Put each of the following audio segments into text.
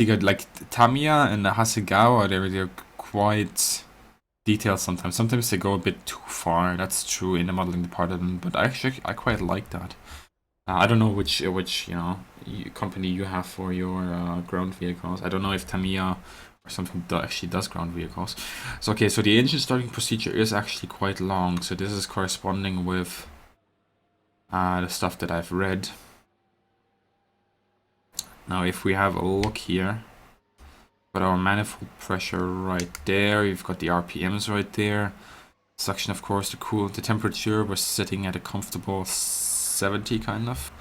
You got like Tamiya and the Hasegawa, they're quite detailed sometimes. Sometimes they go a bit too far. That's true in the modeling department, but I quite like that. I don't know which company you have for your ground vehicles. I don't know if Tamiya or something actually does ground vehicles. So okay, so the engine starting procedure is actually quite long. So this is corresponding with the stuff that I've read. Now, if we have a look here, got our manifold pressure right there. You've got the RPMs right there. Suction, of course, the temperature was sitting at a comfortable 70 kind of.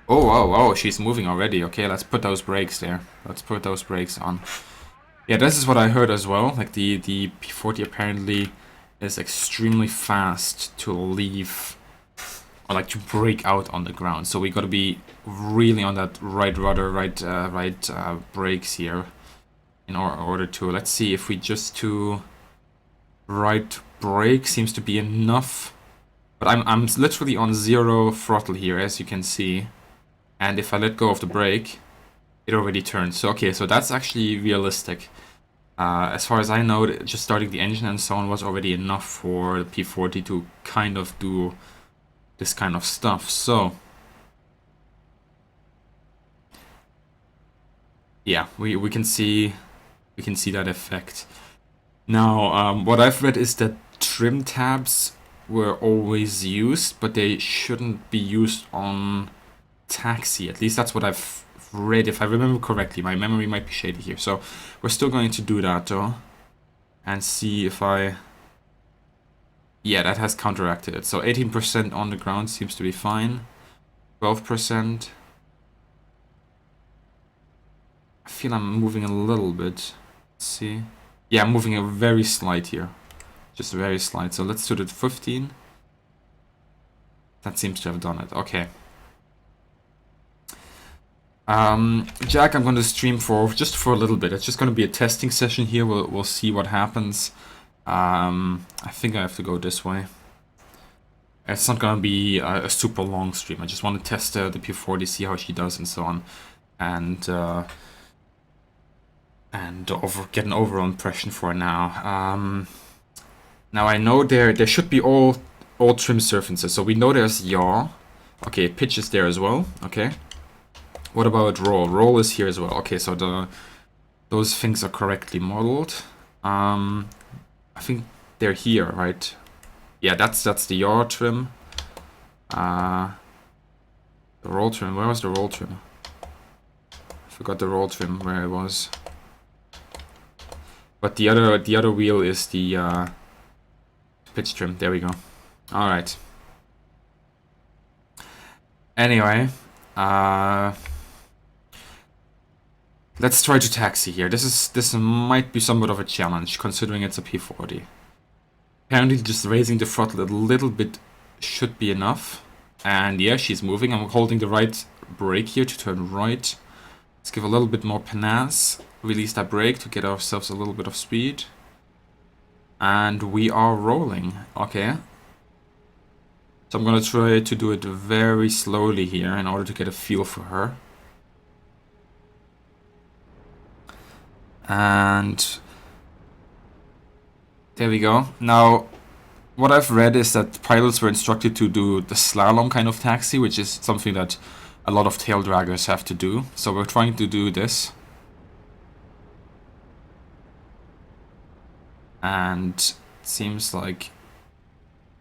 Oh, oh, oh, she's moving already. Okay, let's put those brakes there. Let's put those brakes on. Yeah, this is what I heard as well. Like the P-40 apparently is extremely fast to leave, or like to break out on the ground. So we got to be really on that right rudder, right brakes here in order to. Let's see if we just to right brake seems to be enough. But I'm literally on 0 throttle here, as you can see. And if I let go of the brake, it already turns. So okay, so that's actually realistic. As far as I know, just starting the engine and so on was already enough for the P-40 to kind of do this kind of stuff. So yeah, we can see that effect. Now, what I've read is that trim tabs were always used, but they shouldn't be used on taxi. At least that's what I've read, if I remember correctly. My memory might be shady here. So we're still going to do that though, and see if I... Yeah, that has counteracted it. So 18% on the ground seems to be fine. 12%. I feel I'm moving a little bit. Let's see. Yeah, I'm moving a very slight here. Just very slight. So let's do it 15. That seems to have done it. Okay. Jack, I'm going to stream just for a little bit. It's just going to be a testing session here. We'll see what happens. I think I have to go this way. It's not going to be a super long stream. I just want to test the P-40, see how she does and so on, and get an overall impression for now. Now I know there should be all trim surfaces. So we know there's yaw. Okay, pitch is there as well. Okay. What about roll? Roll is here as well. Okay, so those things are correctly modeled. I think they're here, right? Yeah, that's the yaw trim. The roll trim. Where was the roll trim? I forgot the roll trim where it was. But the other wheel is the pitch trim. There we go. All right. Anyway, let's try to taxi here. This might be somewhat of a challenge considering it's a P-40. Apparently just raising the throttle a little bit should be enough. And yeah, she's moving. I'm holding the right brake here to turn right. Let's give a little bit more panache. Release that brake to get ourselves a little bit of speed. And we are rolling. Okay. So I'm gonna try to do it very slowly here in order to get a feel for her. And there we go. Now, what I've read is that pilots were instructed to do the slalom kind of taxi, which is something that a lot of tail draggers have to do. So we're trying to do this. And it seems like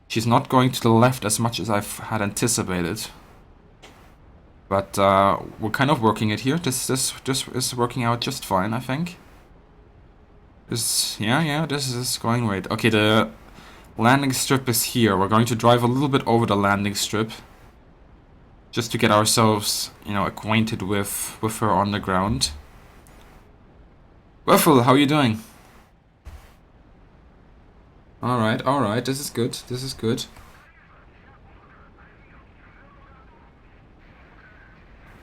she's not going to the left as much as I've had anticipated. But we're kind of working it here. This is working out just fine, I think. Yeah, this is going great. Okay, the landing strip is here. We're going to drive a little bit over the landing strip, just to get ourselves, acquainted with her on the ground. Waffle, how are you doing? Alright, this is good.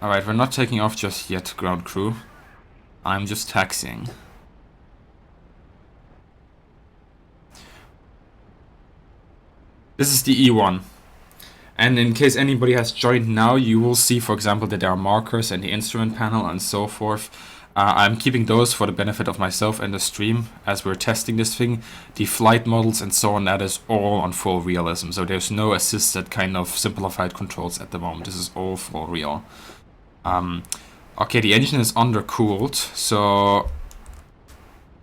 Alright, we're not taking off just yet, ground crew. I'm just taxiing. This is the E1. And in case anybody has joined now, you will see, for example, that there are markers and the instrument panel and so forth. I'm keeping those for the benefit of myself and the stream as we're testing this thing. The flight models and so on, that is all on full realism. So there's no assisted kind of simplified controls at the moment. This is all full real. Okay, the engine is undercooled, so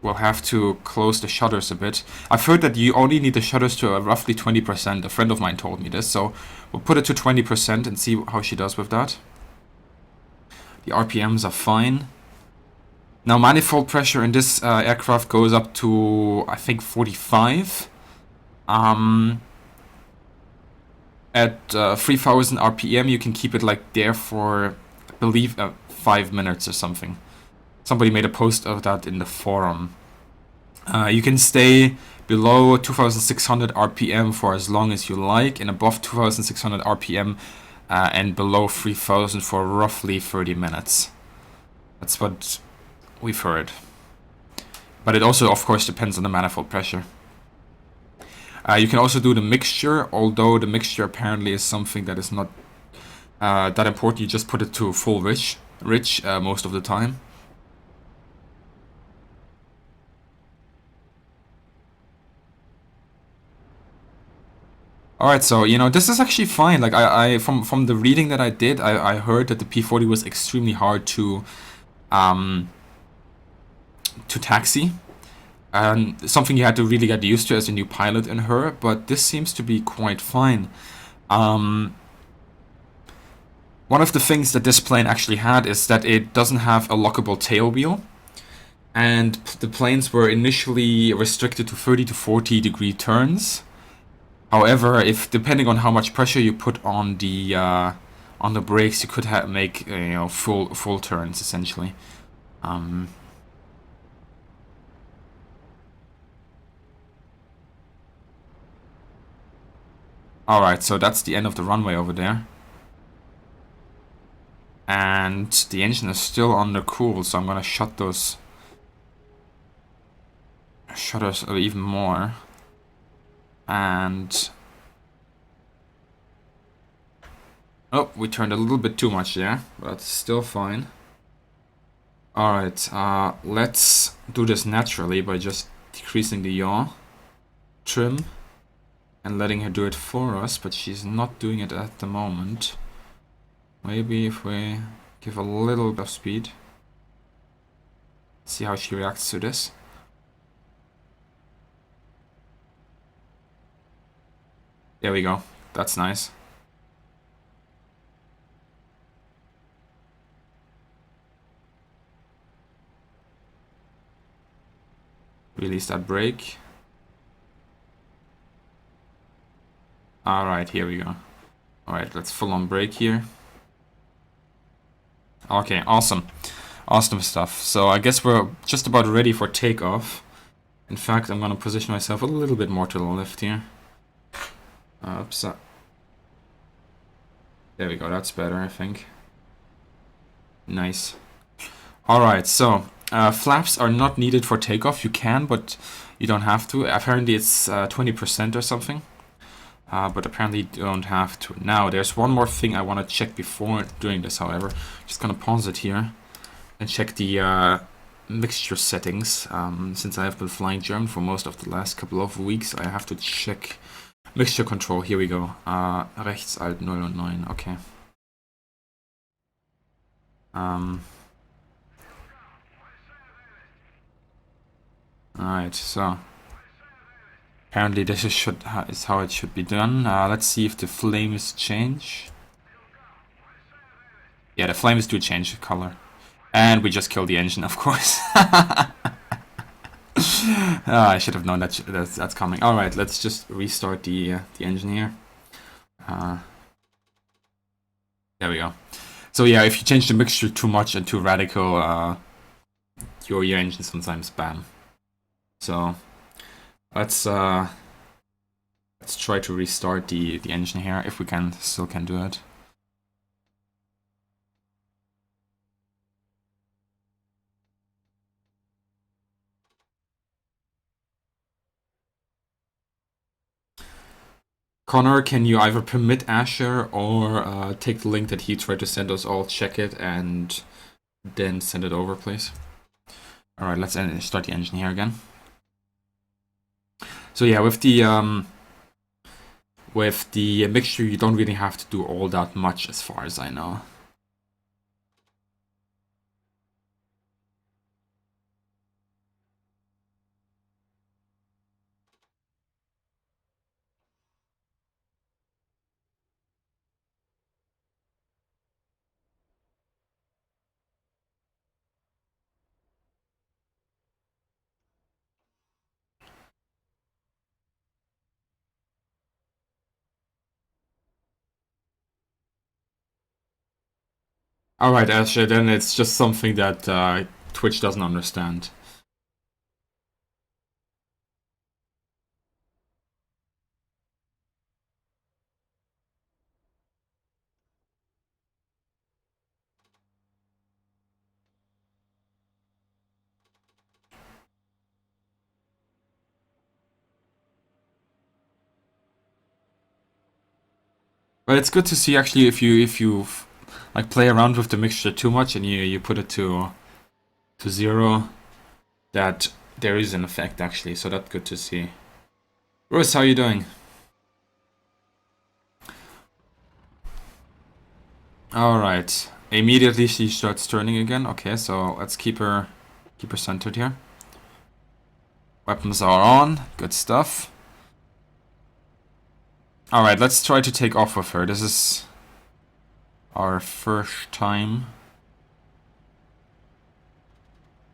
we'll have to close the shutters a bit. I've heard that you only need the shutters to roughly 20%. A friend of mine told me this, so we'll put it to 20% and see how she does with that. The RPMs are fine. Now, manifold pressure in this aircraft goes up to, I think, 45. At 3000 RPM, you can keep it like there for, I believe, 5 minutes or something. Somebody made a post of that in the forum. You can stay below 2600 RPM for as long as you like, and above 2600 RPM and below 3000 for roughly 30 minutes. That's what we've heard. But it also, of course, depends on the manifold pressure. You can also do the mixture, although the mixture apparently is something that is not that important. You just put it to full rich most of the time. Alright, so, you know, this is actually fine. Like, from the reading that I did, I heard that the P-40 was extremely hard to taxi. Something you had to really get used to as a new pilot in her, but this seems to be quite fine. One of the things that this plane actually had is that it doesn't have a lockable tail wheel. And the planes were initially restricted to 30 to 40 degree turns. However, if depending on how much pressure you put on the brakes, you could make full turns essentially. Alright, so that's the end of the runway over there. And the engine is still undercooled, so I'm gonna shut those shutters even more. And oh, we turned a little bit too much there, but still fine. Alright, let's do this naturally by just decreasing the yaw trim and letting her do it for us, but she's not doing it at the moment. Maybe if we give a little bit of speed. See how she reacts to this. There we go. That's nice. Release that brake. Alright, here we go. Alright, let's full on brake here. Okay, awesome. Awesome stuff. So I guess we're just about ready for takeoff. In fact, I'm gonna position myself a little bit more to the left here. Oops. There we go, that's better, I think. Nice. Alright, so flaps are not needed for takeoff. You can, but you don't have to. Apparently it's 20% or something. But apparently you don't have to. Now, there's one more thing I want to check before doing this, however. Just gonna pause it here and check the mixture settings. Since I have been flying German for most of the last couple of weeks, I have to check mixture control. Here we go. Rechts Alt 009, okay. Alright, so apparently this is how it should be done. Let's see if the flames change. Yeah, the flames do change color. And we just killed the engine, of course. I should have known that's coming. Alright, let's just restart the engine here. There we go. So yeah, if you change the mixture too much and too radical, your engine sometimes bam. So let's try to restart the engine here if we still can do it. Connor, can you either permit Asher or take the link that he tried to send us all, check it, and then send it over, please. Alright, let's start the engine here again. So yeah, with the mixture, you don't really have to do all that much as far as I know. Alright, Asher, then it's just something that Twitch doesn't understand. But it's good to see actually if you like play around with the mixture too much and you put it to 0, that there is an effect actually, so that's good to see. Rose, how are you doing? Alright. Immediately she starts turning again. Okay, so let's keep her centered here. Weapons are on. Good stuff. Alright, let's try to take off with her. This is our first time.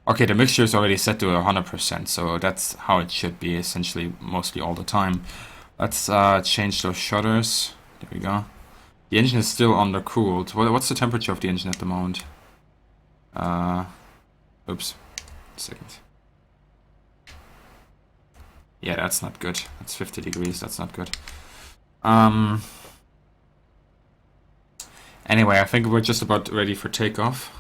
Okay, the mixture is already set to 100%, so that's how it should be, essentially, mostly all the time. Let's change those shutters. There we go. The engine is still undercooled. What's the temperature of the engine at the moment? Oops. Second. Yeah, that's not good. That's 50 degrees. That's not good. Anyway, I think we're just about ready for takeoff.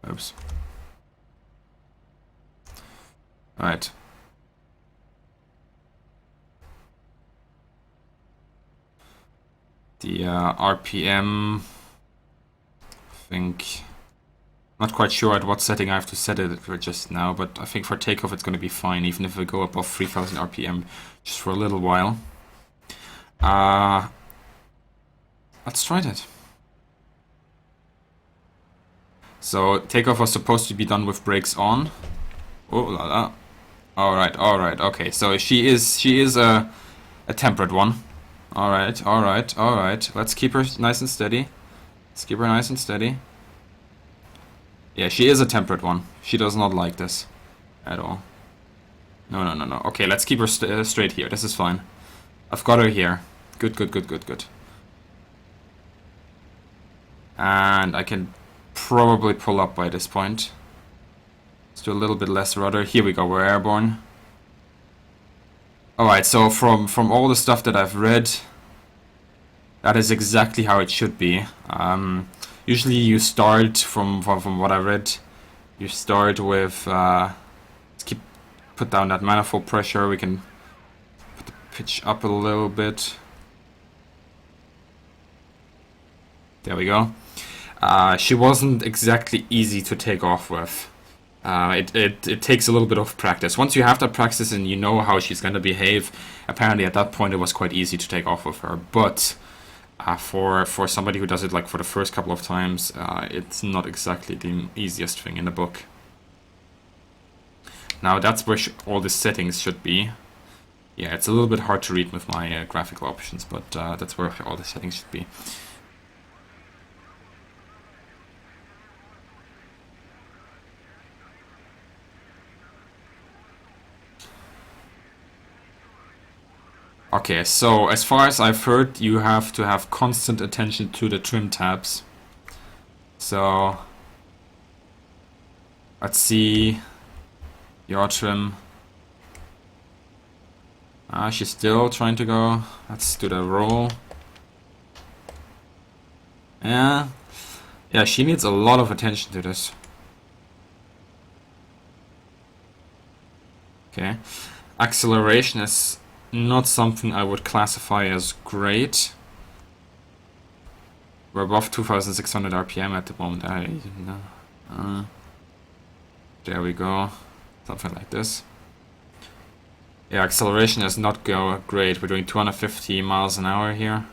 Oops. Alright. The RPM, I think, not quite sure at what setting I have to set it for just now, but I think for takeoff it's going to be fine, even if we go above 3000 RPM just for a little while. Let's try that. So takeoff was supposed to be done with brakes on. Oh la la. Alright, alright, okay. So she is a tempered one. Alright, alright, alright. Let's keep her nice and steady. Let's keep her nice and steady. Yeah, she is a tempered one. She does not like this at all. No, no, no, no. Okay, let's keep her straight here. This is fine. I've got her here. Good, good, good, good, good. And I can probably pull up by this point. Let's do a little bit less rudder. Here we go, we're airborne. Alright, so from all the stuff that I've read, that is exactly how it should be. Usually you start, from what I read, you start with, let's put down that manifold pressure. We can put the pitch up a little bit. There we go. She wasn't exactly easy to take off with. It takes a little bit of practice. Once you have that practice and you know how she's going to behave, apparently at that point it was quite easy to take off with her. But for somebody who does it like for the first couple of times, it's not exactly the easiest thing in the book. Now that's where all the settings should be. Yeah, it's a little bit hard to read with my graphical options, but that's where all the settings should be. Okay, so as far as I've heard, you have to have constant attention to the trim tabs. So let's see your trim. She's still trying to go. Let's do the roll. Yeah, she needs a lot of attention to this. Okay, acceleration is not something I would classify as great. We're above 2,600 RPM at the moment. There we go. Something like this. Yeah, acceleration is not great. We're doing 250 miles an hour here.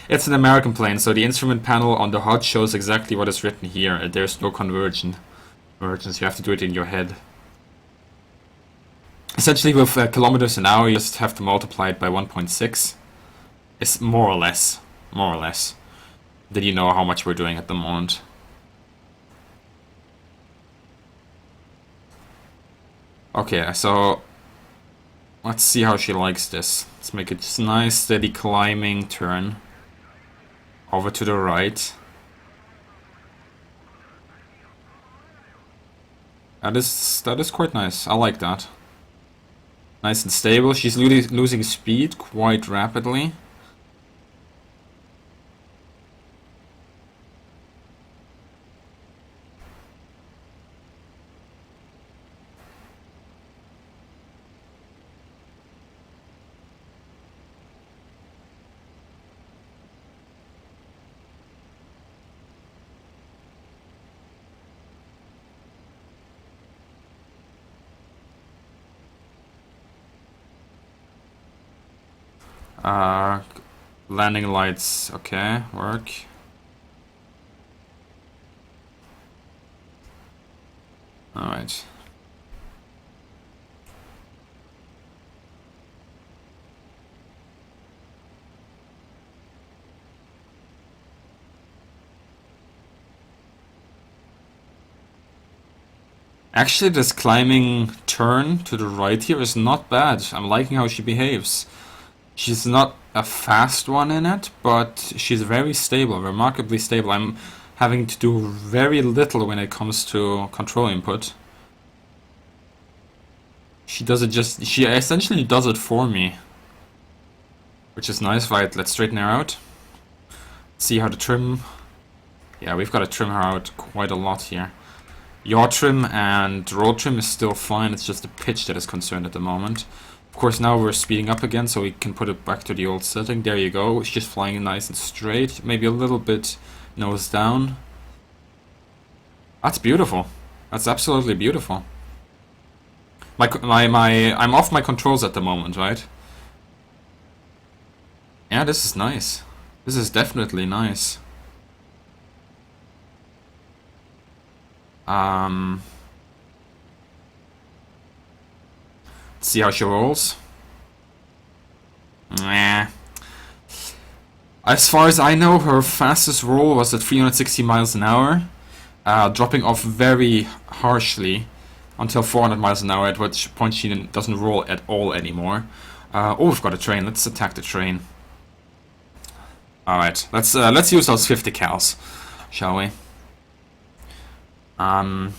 It's an American plane, so the instrument panel on the HUD shows exactly what is written here. There's no convergence. You have to do it in your head. Essentially, with kilometers an hour, you just have to multiply it by 1.6. It's more or less. Did you know how much we're doing at the moment? Okay, so let's see how she likes this. Let's make it just a nice, steady climbing turn over to the right. That is quite nice. I like that. Nice and stable. She's losing speed quite rapidly. Landing lights, okay, work. Alright. Actually, this climbing turn to the right here is not bad. I'm liking how she behaves. She's not a fast one in it, but she's very stable, remarkably stable. I'm having to do very little when it comes to control input. She essentially does it for me. Which is nice. Right, let's straighten her out. See how the trim... Yeah, we've got to trim her out quite a lot here. Yaw trim and roll trim is still fine, it's just the pitch that is concerned at the moment. Of course, now we're speeding up again, so we can put it back to the old setting. There you go. It's just flying nice and straight. Maybe a little bit nose down. That's beautiful. That's absolutely beautiful. I'm off my controls at the moment, right? Yeah, this is nice. This is definitely nice. See how she rolls. Nah. As far as I know, her fastest roll was at 360 miles an hour, dropping off very harshly until 400 miles an hour, at which point she doesn't roll at all anymore. Oh, we've got a train. Let's attack the train. Alright, let's use those 50 cals, shall we? Yeah.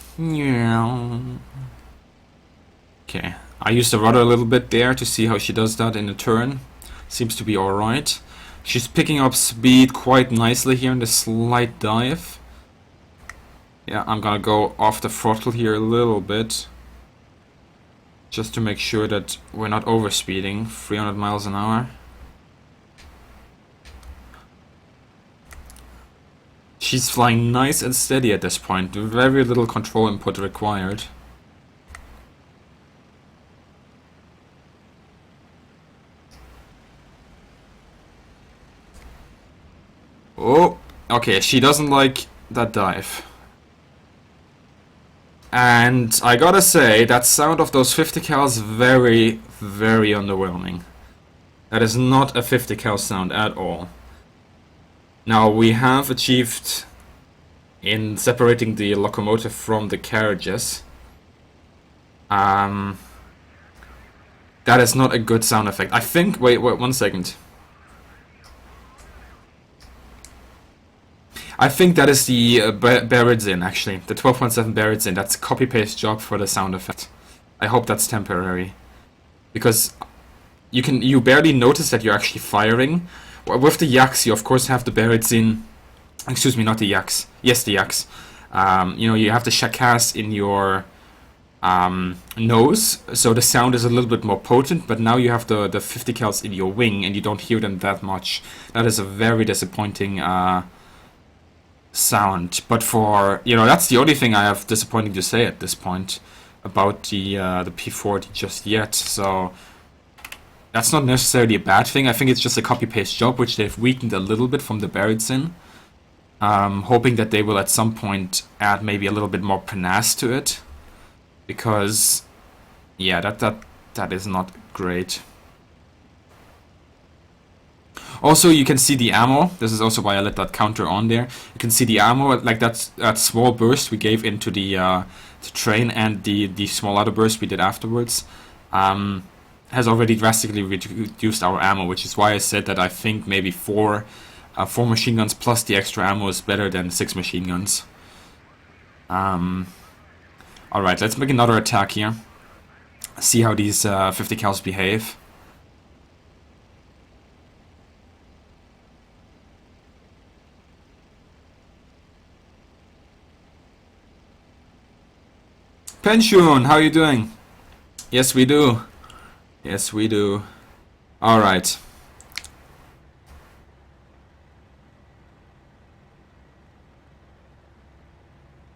Okay. I used the rudder a little bit there to see how she does that in a turn. Seems to be alright. She's picking up speed quite nicely here in the slight dive. Yeah, I'm gonna go off the throttle here a little bit. Just to make sure that we're not overspeeding. 300 miles an hour. She's flying nice and steady at this point. Very little control input required. Oh, okay, she doesn't like that dive. And I gotta say, that sound of those 50 cals very, very underwhelming. That is not a 50 cal sound at all. Now, we have achieved in separating the locomotive from the carriages. That is not a good sound effect. I think, wait 1 second. I think that is the Beridzin, actually. The 12.7 Beridzin. That's a copy-paste job for the sound effect. I hope that's temporary. Because you barely notice that you're actually firing. With the Yaks, you of course have the Beridzin. Excuse me, not the Yaks. Yes, the Yaks. You know, you have the Shakas in your nose, so the sound is a little bit more potent, but now you have the 50 cals in your wing and you don't hear them that much. That is a very disappointing sound. But for, you know, that's the only thing I have disappointing to say at this point about the P-40 just yet. So that's not necessarily a bad thing. I think it's just a copy-paste job, which they've weakened a little bit from the Berritzen. Hoping that they will at some point add maybe a little bit more panache to it. Because, yeah, that is not great. Also, you can see the ammo. This is also why I let that counter on there. You can see the ammo, like that small burst we gave into the train and the small other burst we did afterwards. Has already drastically reduced our ammo, which is why I said that I think maybe four machine guns plus the extra ammo is better than 6 machine guns. Alright, let's make another attack here. See how these 50 cals behave. Pension, how are you doing? Yes, we do. Yes, we do. Alright.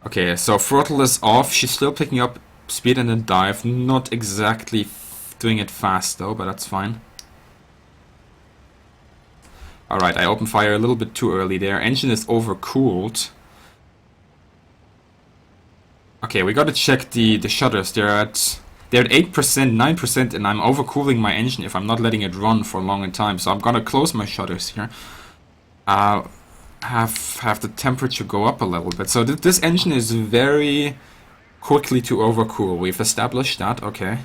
Okay, so throttle is off. She's still picking up speed in the dive. Not exactly doing it fast though, but that's fine. Alright, I opened fire a little bit too early there. Engine is overcooled. Okay, we gotta check the shutters. They're at 8%, 9%, and I'm overcooling my engine if I'm not letting it run for a longer time. So I'm gonna close my shutters here. Have the temperature go up a little bit. So this engine is very quickly to overcool. We've established that. Okay.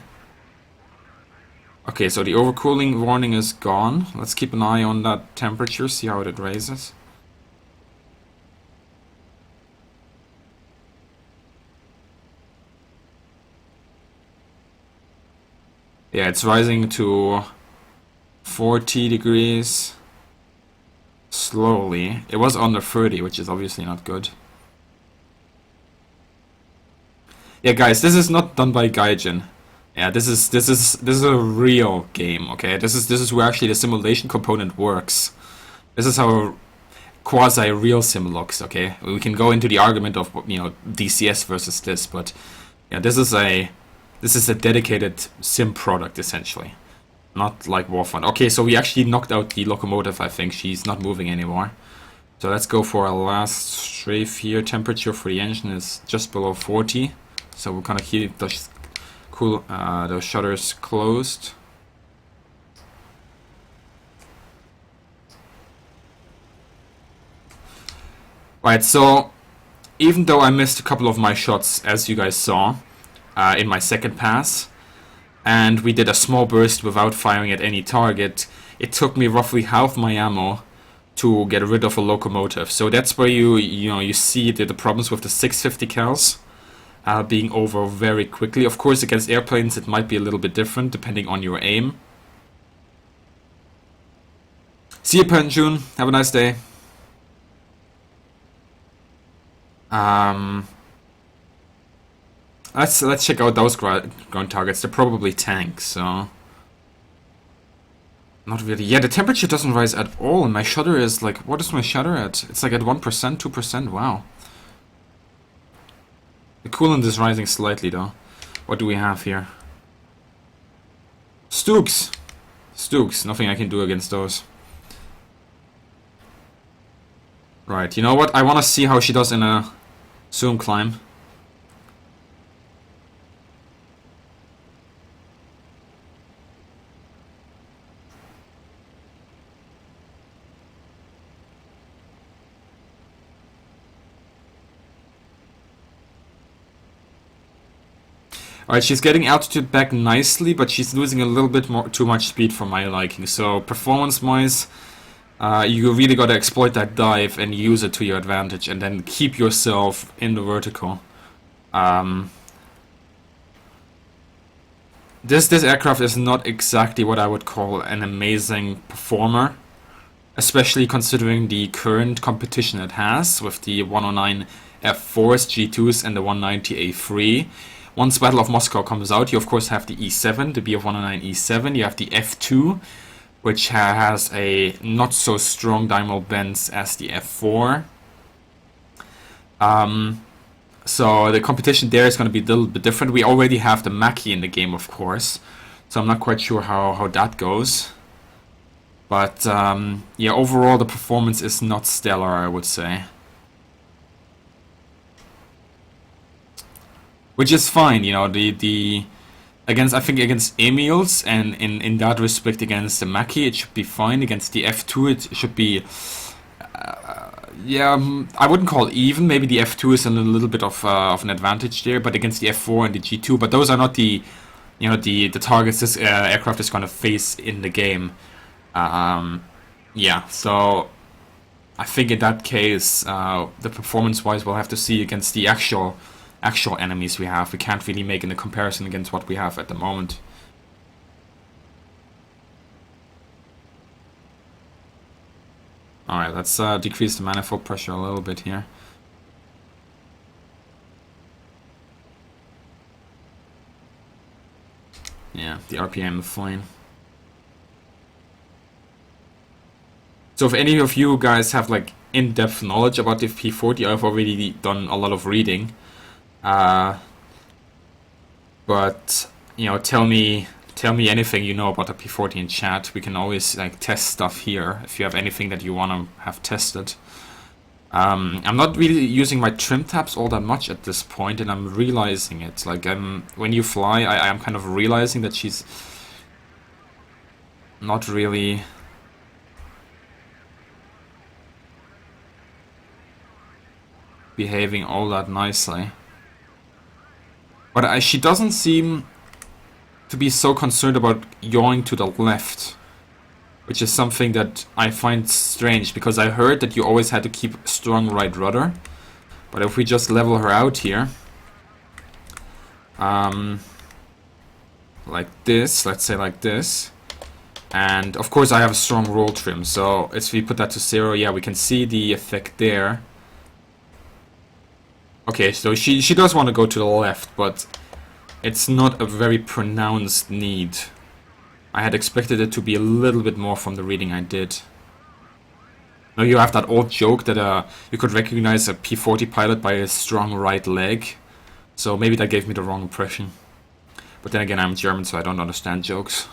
Okay, so the overcooling warning is gone. Let's keep an eye on that temperature, see how it raises. Yeah, it's rising to 40 degrees. Slowly. It was under 30, which is obviously not good. Yeah, guys, this is not done by Gaijin. Yeah, this is a real game, okay? This is where actually the simulation component works. This is how a quasi-real sim looks, okay? We can go into the argument of, you know, DCS versus this, but yeah, this is a dedicated sim product essentially. Not like Warfront. Okay, so we actually knocked out the locomotive, I think. She's not moving anymore. So let's go for our last strafe here. Temperature for the engine is just below 40. So we're gonna keep those shutters closed. Right, so even though I missed a couple of my shots, as you guys saw, in my second pass, and we did a small burst without firing at any target, it took me roughly half my ammo to get rid of a locomotive. So that's where you see the problems with the 650 cals being over very quickly. Of course, against airplanes it might be a little bit different depending on your aim. See you, Penjun. Have a nice day. Let's check out those ground targets. They're probably tanks, so not really. Yeah, the temperature doesn't rise at all, and my shutter is like, what is my shutter at? It's like at 1%, 2%. Wow. The coolant is rising slightly though. What do we have here? Stooks. Stooks. Nothing I can do against those. Right. You know what? I want to see how she does in a zoom climb. Alright, she's getting altitude back nicely, but she's losing a little bit too much speed for my liking. So performance-wise, you really gotta exploit that dive and use it to your advantage, and then keep yourself in the vertical. This aircraft is not exactly what I would call an amazing performer, especially considering the current competition it has with the 109 F4s, G2s, and the 190 A3. once Battle of Moscow comes out, you of course have the E7, the Bf-109 E7. You have the F2, which has a not so strong diagonal bends as the F4. So the competition there is going to be a little bit different. We already have the Macchi in the game, of course, so I'm not quite sure how that goes. But yeah, overall the performance is not stellar, I would say. Which is fine, you know, the against, I think against Emils and in that respect against the Macchi it should be fine. Against the F2 it should be yeah, I wouldn't call it even. Maybe the F2 is a little bit of an advantage there, but against the F4 and the G2, but those are not the, you know, the targets this aircraft is going to face in the game. Yeah, so I think in that case, the performance-wise, we'll have to see against the actual enemies we have. We can't really make a comparison against what we have at the moment. Alright, let's decrease the manifold pressure a little bit here. Yeah, the RPM is fine. So if any of you guys have like in-depth knowledge about the P-40, I've already done a lot of reading. But you know, tell me anything you know about the P-40 in chat. We can always like test stuff here if you have anything that you want to have tested. I'm not really using my trim tabs all that much at this point, and I'm realizing it. Like when you fly, I'm kind of realizing that she's not really behaving all that nicely. But she doesn't seem to be so concerned about yawing to the left, which is something that I find strange, because I heard that you always had to keep strong right rudder. But if we just level her out here, like this, let's say like this, and of course I have a strong roll trim, so if we put that to 0, yeah, we can see the effect there. Okay, so she does want to go to the left, but it's not a very pronounced need. I had expected it to be a little bit more from the reading I did. Now you have that old joke that you could recognize a P-40 pilot by his strong right leg. So maybe that gave me the wrong impression. But then again, I'm German, so I don't understand jokes.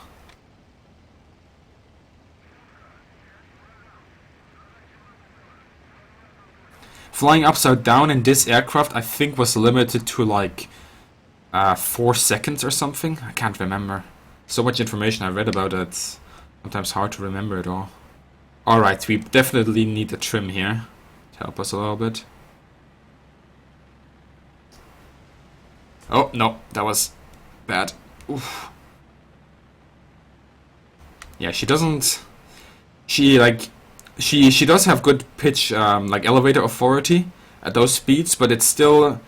Flying upside down in this aircraft, I think, was limited to like 4 seconds or something. I can't remember. So much information I read about it, it's sometimes hard to remember it all. Alright, we definitely need a trim here to help us a little bit. Oh, no, that was bad. Oof. Yeah, she doesn't... She does have good pitch, like elevator authority at those speeds, but it's still...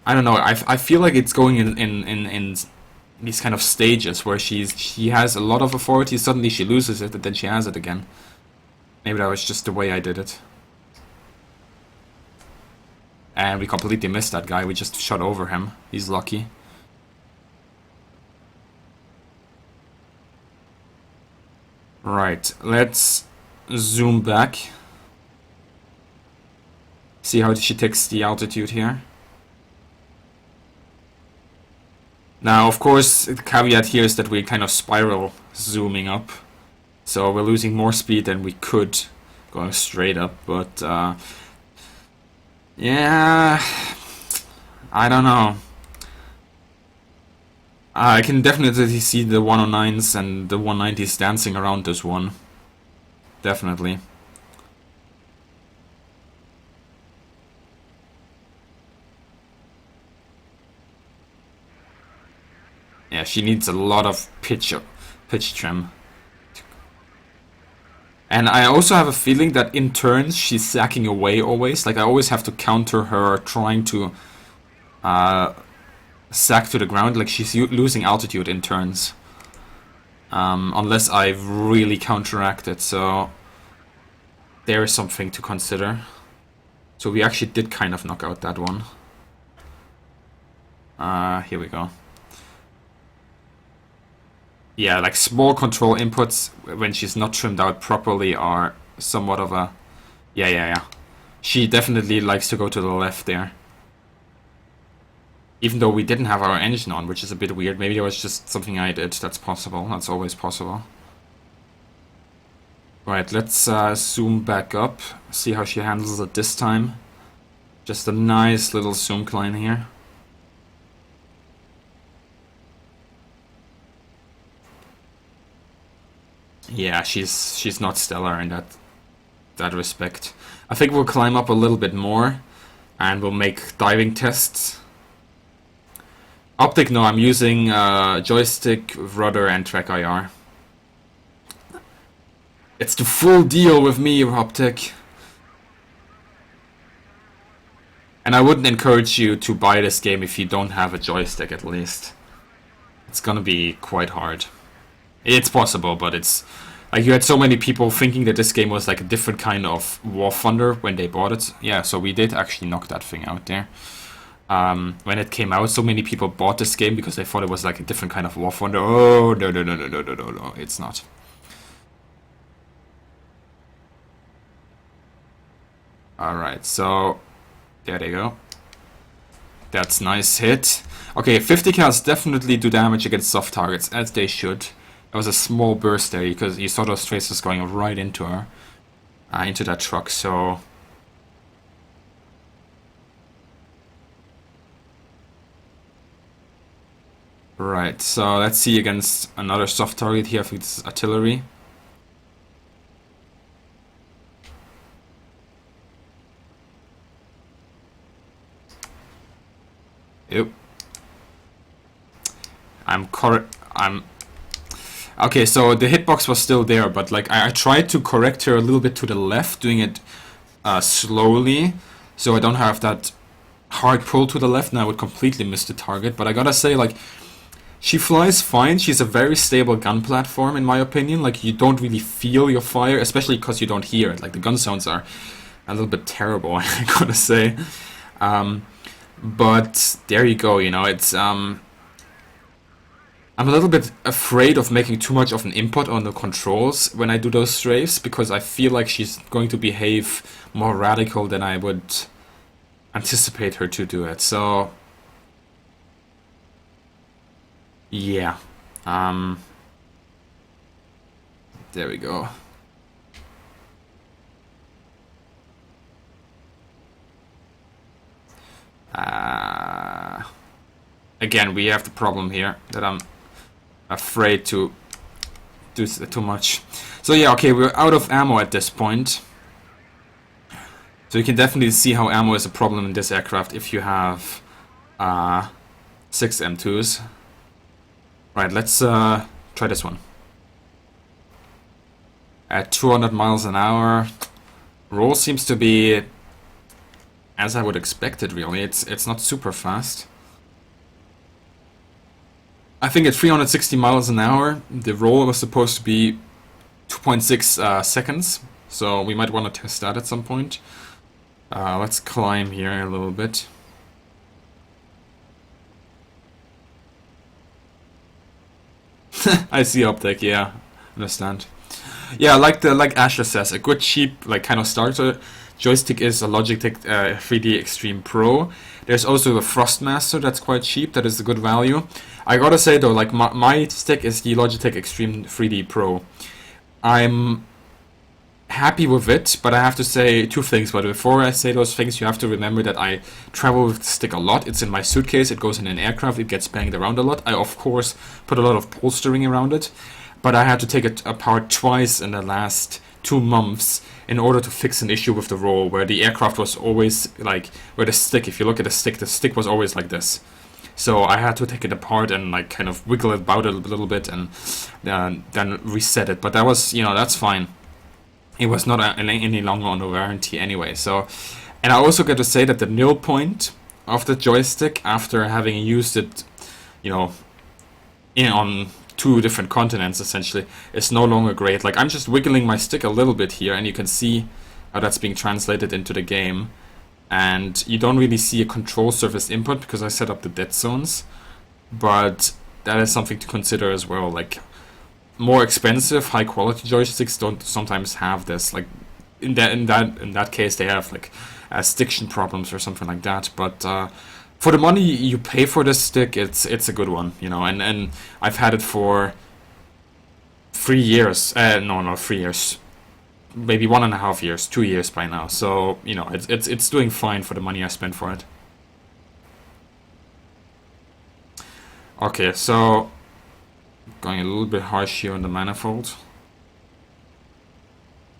I don't know, I feel like it's going in these kind of stages where she has a lot of authority, suddenly she loses it, and then she has it again. Maybe that was just the way I did it. And we completely missed that guy, we just shot over him. He's lucky. Right, let's zoom back. See how she takes the altitude here. Now, of course, the caveat here is that we kind of spiral zooming up. So we're losing more speed than we could going straight up, but yeah, I don't know. I can definitely see the 109s and the 190s dancing around this one. Definitely. Yeah, she needs a lot of pitch trim. And I also have a feeling that in turns she's sacking away always. Like I always have to counter her trying to sack to the ground. Like she's losing altitude in turns. Unless I've really counteracted. So there is something to consider. So we actually did kind of knock out that one. Here we go. Yeah, like small control inputs when she's not trimmed out properly are somewhat of a... Yeah. She definitely likes to go to the left there. Even though we didn't have our engine on, which is a bit weird. Maybe it was just something I did. That's possible. That's always possible. Right, let's zoom back up. See how she handles it this time. Just a nice little zoom climb here. Yeah, she's not stellar in that respect. I think we'll climb up a little bit more, and we'll make diving tests. Optic, no, I'm using joystick, rudder, and track IR. It's the full deal with me, Optic. And I wouldn't encourage you to buy this game if you don't have a joystick, at least. It's gonna be quite hard. It's possible, but it's... Like, you had so many people thinking that this game was like a different kind of War Thunder when they bought it. Yeah, so we did actually knock that thing out there. When it came out, so many people bought this game because they thought it was like a different kind of War Thunder. Oh, no, it's not. Alright, so there they go. That's nice hit. Okay, 50 cals definitely do damage against soft targets, as they should. It was a small burst there because you saw those tracers going right into her, into that truck, so... Right, so let's see against another soft target here. I think this is artillery. Yep. Okay, so the hitbox was still there, but like I tried to correct her a little bit to the left, doing it slowly, so I don't have that hard pull to the left, and I would completely miss the target. But I gotta say, like, she flies fine. She's a very stable gun platform, in my opinion. Like, you don't really feel your fire, especially because you don't hear it. Like, the gun sounds are a little bit terrible, I gotta say. But there you go, you know, it's... I'm a little bit afraid of making too much of an input on the controls when I do those strafes, because I feel like she's going to behave more radical than I would anticipate her to do it. So, yeah. There we go. Again, we have the problem here that I'm afraid to do too much. So yeah, okay, we're out of ammo at this point. So you can definitely see how ammo is a problem in this aircraft if you have 6 M2s. Right, let's try this one. At 200 miles an hour, roll seems to be as I would expect it, really. It's not super fast. I think at 360 miles an hour, the roll was supposed to be 2.6 seconds, so we might want to test that at some point. Let's climb here a little bit. I see Optic, yeah, understand. Yeah, like Asher says, a good cheap like kind of starter joystick is a Logitech 3D Extreme Pro. There's also the Thrustmaster that's quite cheap, that is a good value. I gotta say though, like my stick is the Logitech Extreme 3D Pro. I'm happy with it, but I have to say two things. But before I say those things, you have to remember that I travel with the stick a lot. It's in my suitcase, it goes in an aircraft, it gets banged around a lot. I of course put a lot of bolstering around it, but I had to take it apart twice in the last 2 months in order to fix an issue with the roll, where the aircraft was always like, where the stick, if you look at the stick was always like this. So I had to take it apart and like kind of wiggle it about it a little bit and then reset it. But that was, you know, that's fine. It was not any longer on the warranty anyway. So, and I also got to say that the nil point of the joystick, after having used it, you know, on 2 different continents essentially, is no longer great. Like, I'm just wiggling my stick a little bit here, and you can see how that's being translated into the game. and you don't really see a control surface input because I set up the dead zones, but that is something to consider as well. Like, more expensive, high quality joysticks don't sometimes have this. Like, in that case, they have like stiction problems or something like that. But for the money you pay for this stick, it's a good one, you know. And I've had it for 3 years. No, not 3 years. Maybe 1.5 years, 2 years by now. So you know, it's doing fine for the money I spent for it. Okay, so going a little bit harsh here on the manifold.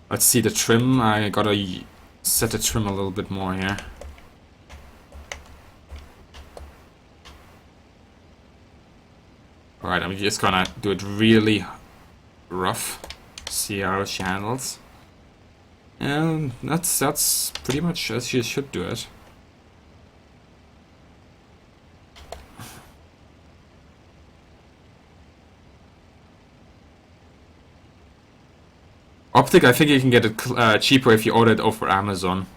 Let's see the trim. I gotta set the trim a little bit more here. Alright, I'm just gonna do it really rough. See how she handles. And that's pretty much as she should do it. Optic, I think you can get it cheaper if you order it over Amazon.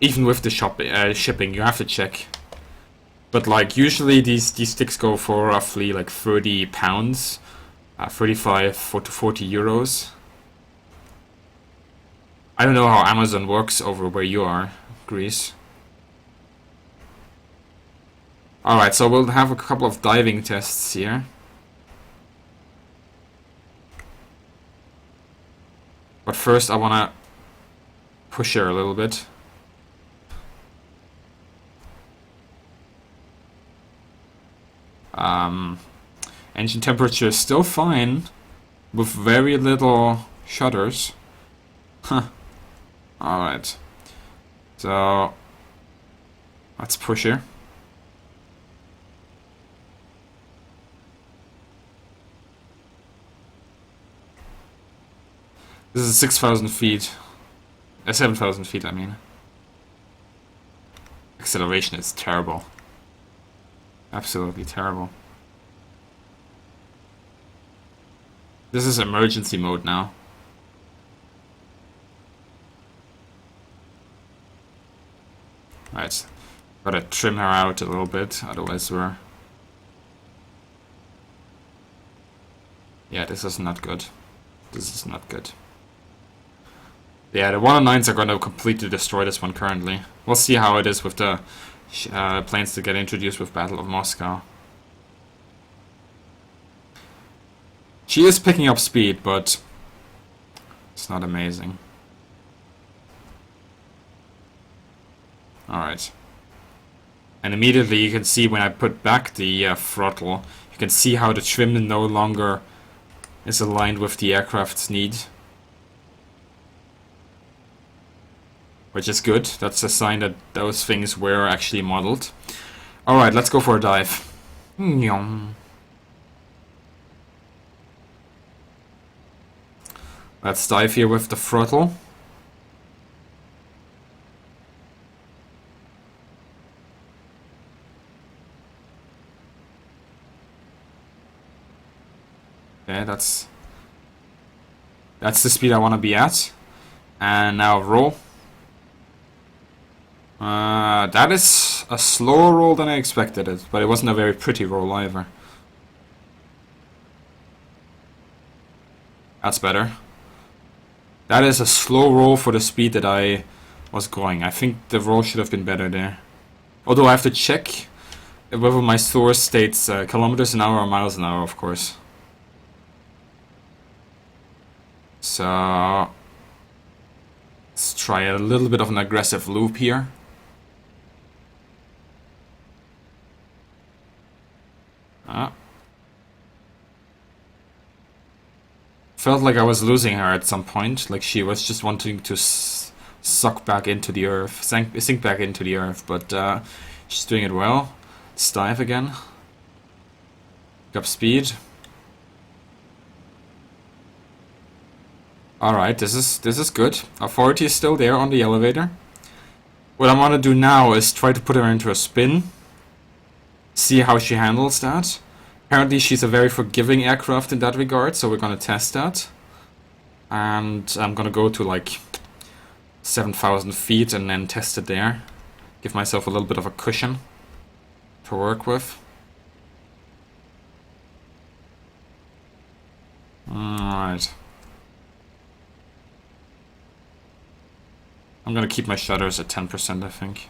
Even with the shipping, you have to check. But like usually these sticks go for roughly like 30 pounds, 35 to 40 euros. I don't know how Amazon works over where you are, Greece. Alright, so we'll have a couple of diving tests here. But first I wanna push her a little bit. Engine temperature is still fine, with very little shudders. Huh. Alright. So, let's push her. This is 6,000 feet. 7,000 feet, I mean. Acceleration is terrible. Absolutely terrible. This is emergency mode now. Right. Gotta trim her out a little bit, otherwise we're... Yeah, this is not good. This is not good. Yeah, the 109s are gonna completely destroy this one currently. We'll see how it is with the planes that get introduced with Battle of Moscow. She is picking up speed, but it's not amazing. Alright. And immediately you can see when I put back the throttle, you can see how the trim no longer is aligned with the aircraft's need. Which is good. That's a sign that those things were actually modeled. Alright, let's go for a dive. Let's dive here with the throttle. Okay, that's the speed I want to be at. And now roll. That is a slower roll than I expected it, but it wasn't a very pretty roll either. That's better. That is a slow roll for the speed that I was going. I think the roll should have been better there. Although I have to check whether my source states kilometers an hour or miles an hour, of course. So let's try a little bit of an aggressive loop here. Felt like I was losing her at some point, like she was just wanting to suck back into the earth, sink back into the earth, but she's doing it well. Let's dive again. Pick up speed. Alright, this is good. Authority is still there on the elevator. What I want to do now is try to put her into a spin. See how she handles that. Apparently she's a very forgiving aircraft in that regard, so we're gonna test that. And I'm gonna go to like 7,000 feet and then test it there. Give myself a little bit of a cushion to work with. Alright. I'm gonna keep my shutters at 10%, I think.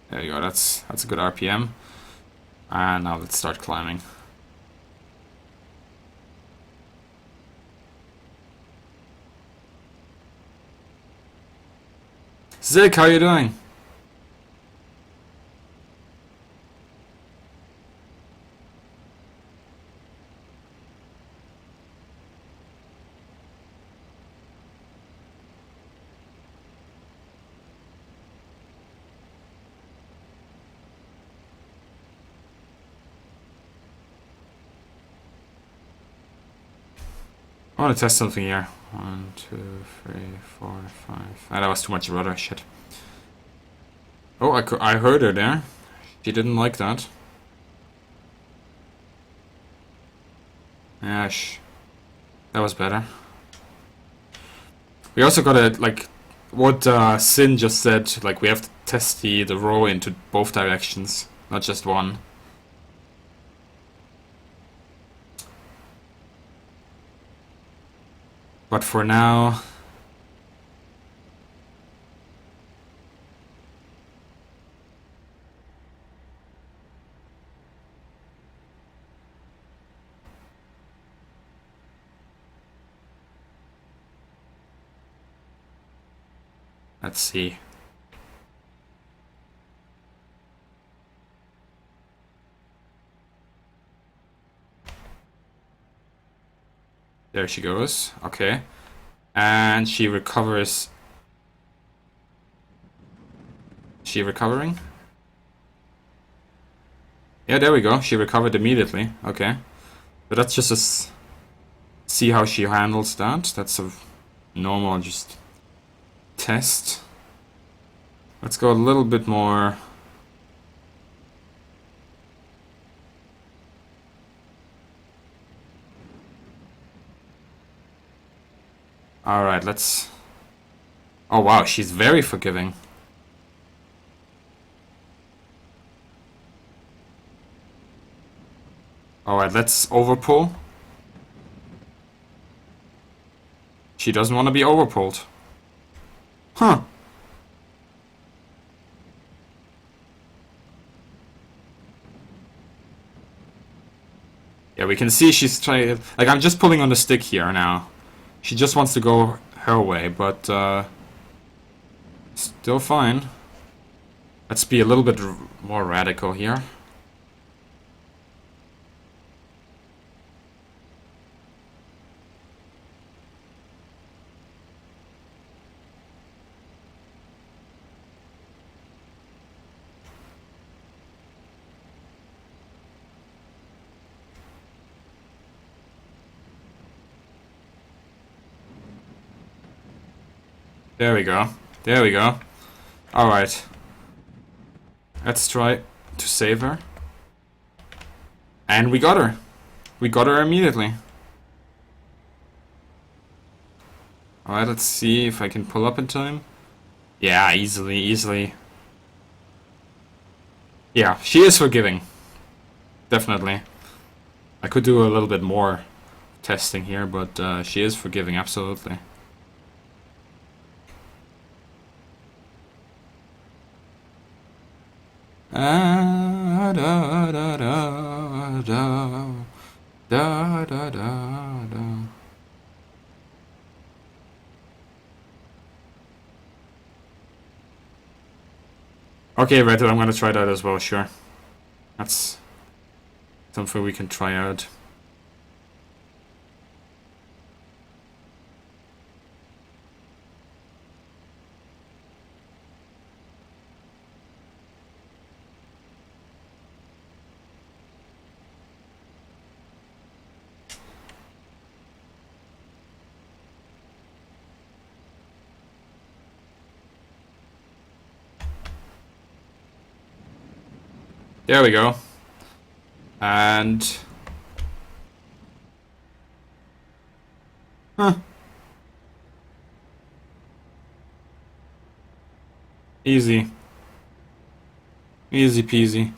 There you go, that's a good RPM. And now let's start climbing. Zick, how you doing? I want to test something here. 1, 2, 3, 4, 5. Ah, that was too much rudder, shit. Oh, I heard her there. She didn't like that. Yeah, that was better. We also gotta, like, what Sin just said, like, we have to test the row into both directions, not just one. But for now... Let's see. There she goes. Okay. And she recovers. She recovering? Yeah, there we go. She recovered immediately. Okay. But that's just a see how she handles that. That's a normal just test. Let's go a little bit more. Alright, let's... Oh wow, she's very forgiving. Alright, let's overpull. She doesn't want to be overpulled. Huh. Yeah, we can see she's trying... Like, I'm just pulling on the stick here now. She just wants to go her way, but still fine. Let's be a little bit more radical here. There we go. There we go. Alright. Let's try to save her. And we got her. We got her immediately. Alright, let's see if I can pull up in time. Yeah, easily, easily. Yeah, she is forgiving. Definitely. I could do a little bit more testing here, but she is forgiving, absolutely. Da da da da da da da da. Okay, Red, I'm gonna try that as well, sure. That's something we can try out. There we go. And... Huh. Easy. Easy peasy.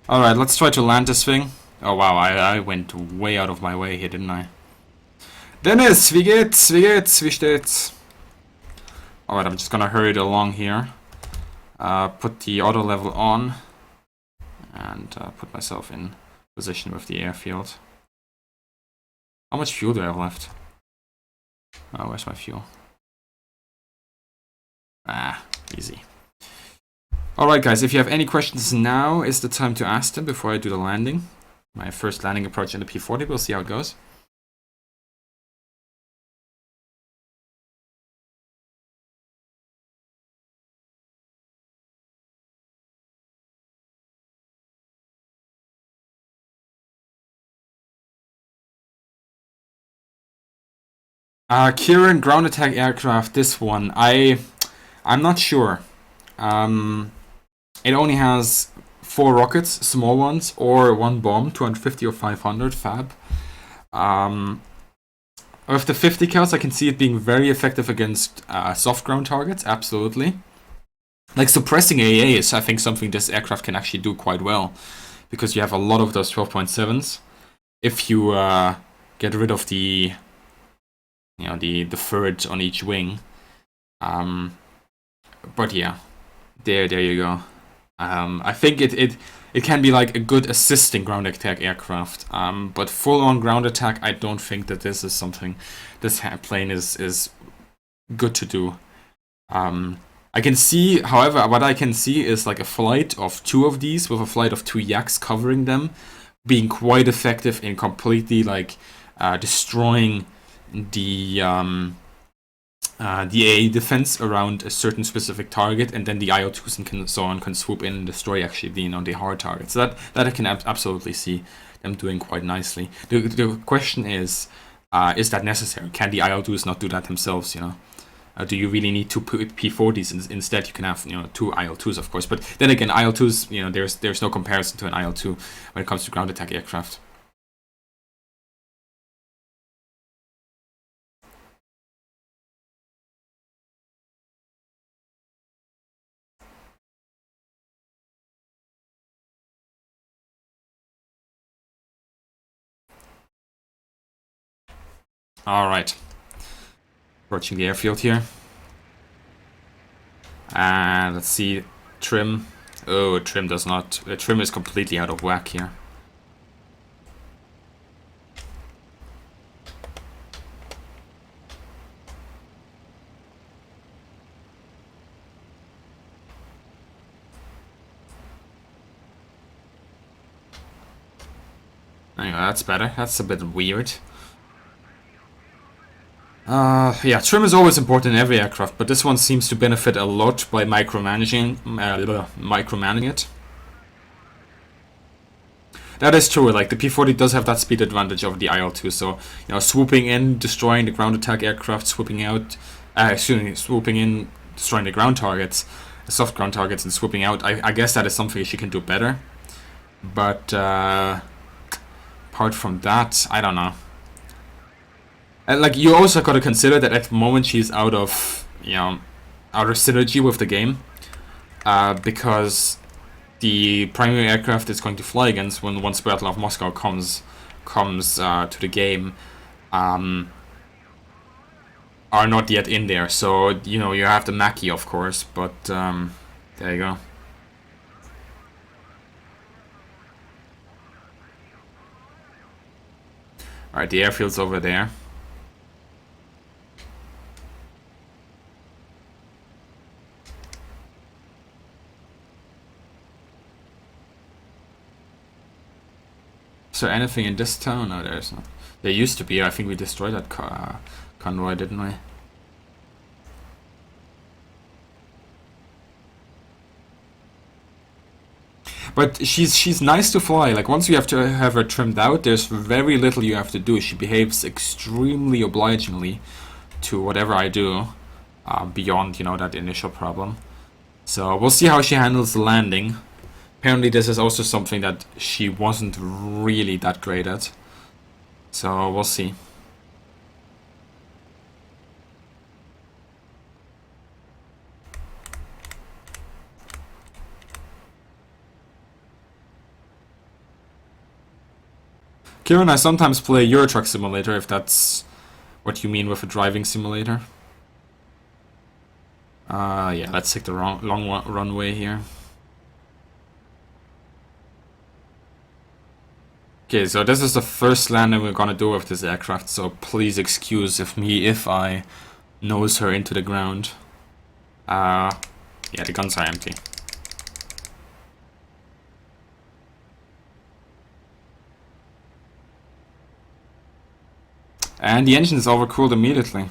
Alright, let's try to land this thing. Oh wow, I went way out of my way here, didn't I? Dennis, wie geht's? Wie geht's? Wie steht's? Alright, I'm just gonna hurry it along here. Put the auto level on. And put myself in position with the airfield. How much fuel do I have left? Oh, where's my fuel? Ah, easy. Alright guys, if you have any questions, now is the time to ask them before I do the landing. My first landing approach in the P-40, we'll see how it goes. Kieran, ground attack aircraft, this one, I'm not sure. It only has 4 rockets, small ones, or 1 bomb, 250 or 500, fab. With the 50 cals, I can see it being very effective against soft ground targets, absolutely. Like suppressing AA is, I think, something this aircraft can actually do quite well, because you have a lot of those 12.7s. If you get rid of the, the third on each wing. But yeah, there you go. I think it can be like a good assisting ground attack aircraft. But full-on ground attack, I don't think that this is something this plane is good to do. I can see, however, what I can see is like a flight of 2 of these with a flight of 2 yaks covering them, being quite effective in completely like destroying the AA defense around a certain specific target, and then the IL-2s and so on can swoop in and destroy actually the hard targets. So that I can absolutely see them doing quite nicely. The question is that necessary? Can the IL-2s not do that themselves? Do you really need 2 P-40s? Instead, you can have 2 IL-2s, of course. But then again, IL-2s, there's no comparison to an IL-2 when it comes to ground attack aircraft. All right, approaching the airfield here. And let's see, trim. Oh, trim does not. Trim is completely out of whack here. Anyway, that's better. That's a bit weird. Yeah, trim is always important in every aircraft, but this one seems to benefit a lot by micromanaging it. That is true, like the P-40 does have that speed advantage over the IL-2, so, swooping in, destroying the ground attack aircraft, swooping in, destroying the ground targets, the soft ground targets, and swooping out, I guess that is something she can do better. But, apart from that, I don't know. And like, you also got to consider that at the moment she's out of synergy with the game, because the primary aircraft it's going to fly against once Battle of Moscow comes to the game, are not yet in there. So you have the Mackie, of course, but there you go. All right, the airfield's over there. Is there anything in this town? No, there is not. There used to be. I think we destroyed that convoy, didn't we? But she's nice to fly. Like, once you have to have her trimmed out, there's very little you have to do. She behaves extremely obligingly to whatever I do, beyond that initial problem. So we'll see how she handles the landing. Apparently this is also something that she wasn't really that great at. So we'll see. Kieran, I sometimes play Euro Truck Simulator, if that's what you mean with a driving simulator. Yeah, let's take the long runway here. Okay, so this is the first landing we're gonna do with this aircraft, so please excuse me if I nose her into the ground. Yeah, the guns are empty. And the engine is overcooled immediately.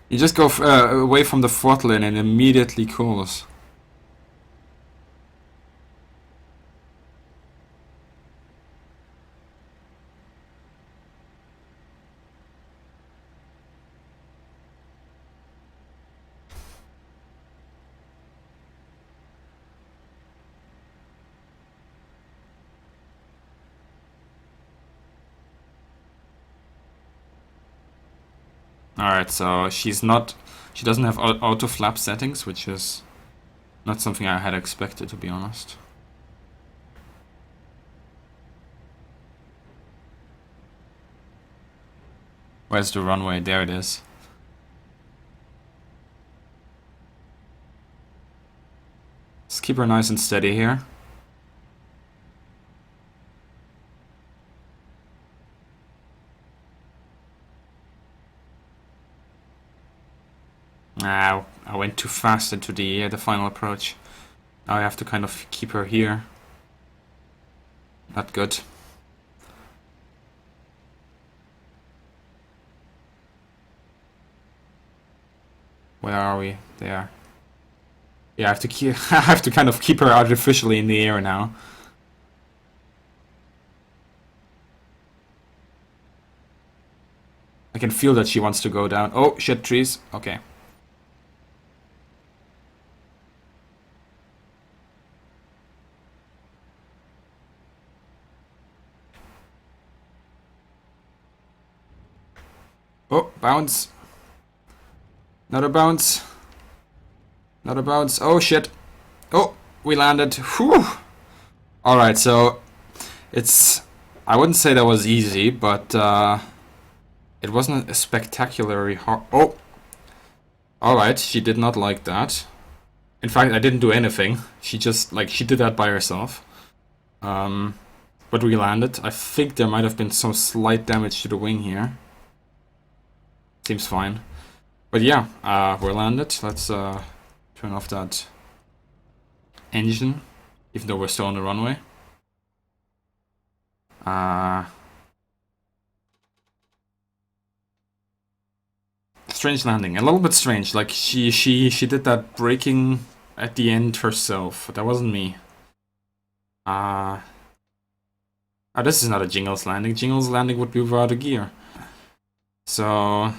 You just go away from the throttle and it immediately cools. Alright, so she doesn't have auto flap settings, which is not something I had expected, to be honest. Where's the runway? There it is. Let's keep her nice and steady here. Now I went too fast into the final approach. Now I have to kind of keep her here. Not good. Where are we? There. Yeah, I have to I have to kind of keep her artificially in the air now. I can feel that she wants to go down. Oh shit, trees. Okay. Oh, bounce. Another bounce. Another bounce. Oh shit. Oh, we landed. Whew. Alright, so I wouldn't say that was easy, but it wasn't a spectacularly hard. Oh! Alright, she did not like that. In fact, I didn't do anything. She just, she did that by herself. But we landed. I think there might have been some slight damage to the wing here. Seems fine. But yeah, we're landed. Let's turn off that engine, even though we're still on the runway. Strange landing. A little bit strange. Like she did that braking at the end herself. That wasn't me. Oh, this is not a Jingles landing. Jingles landing would be without a gear. So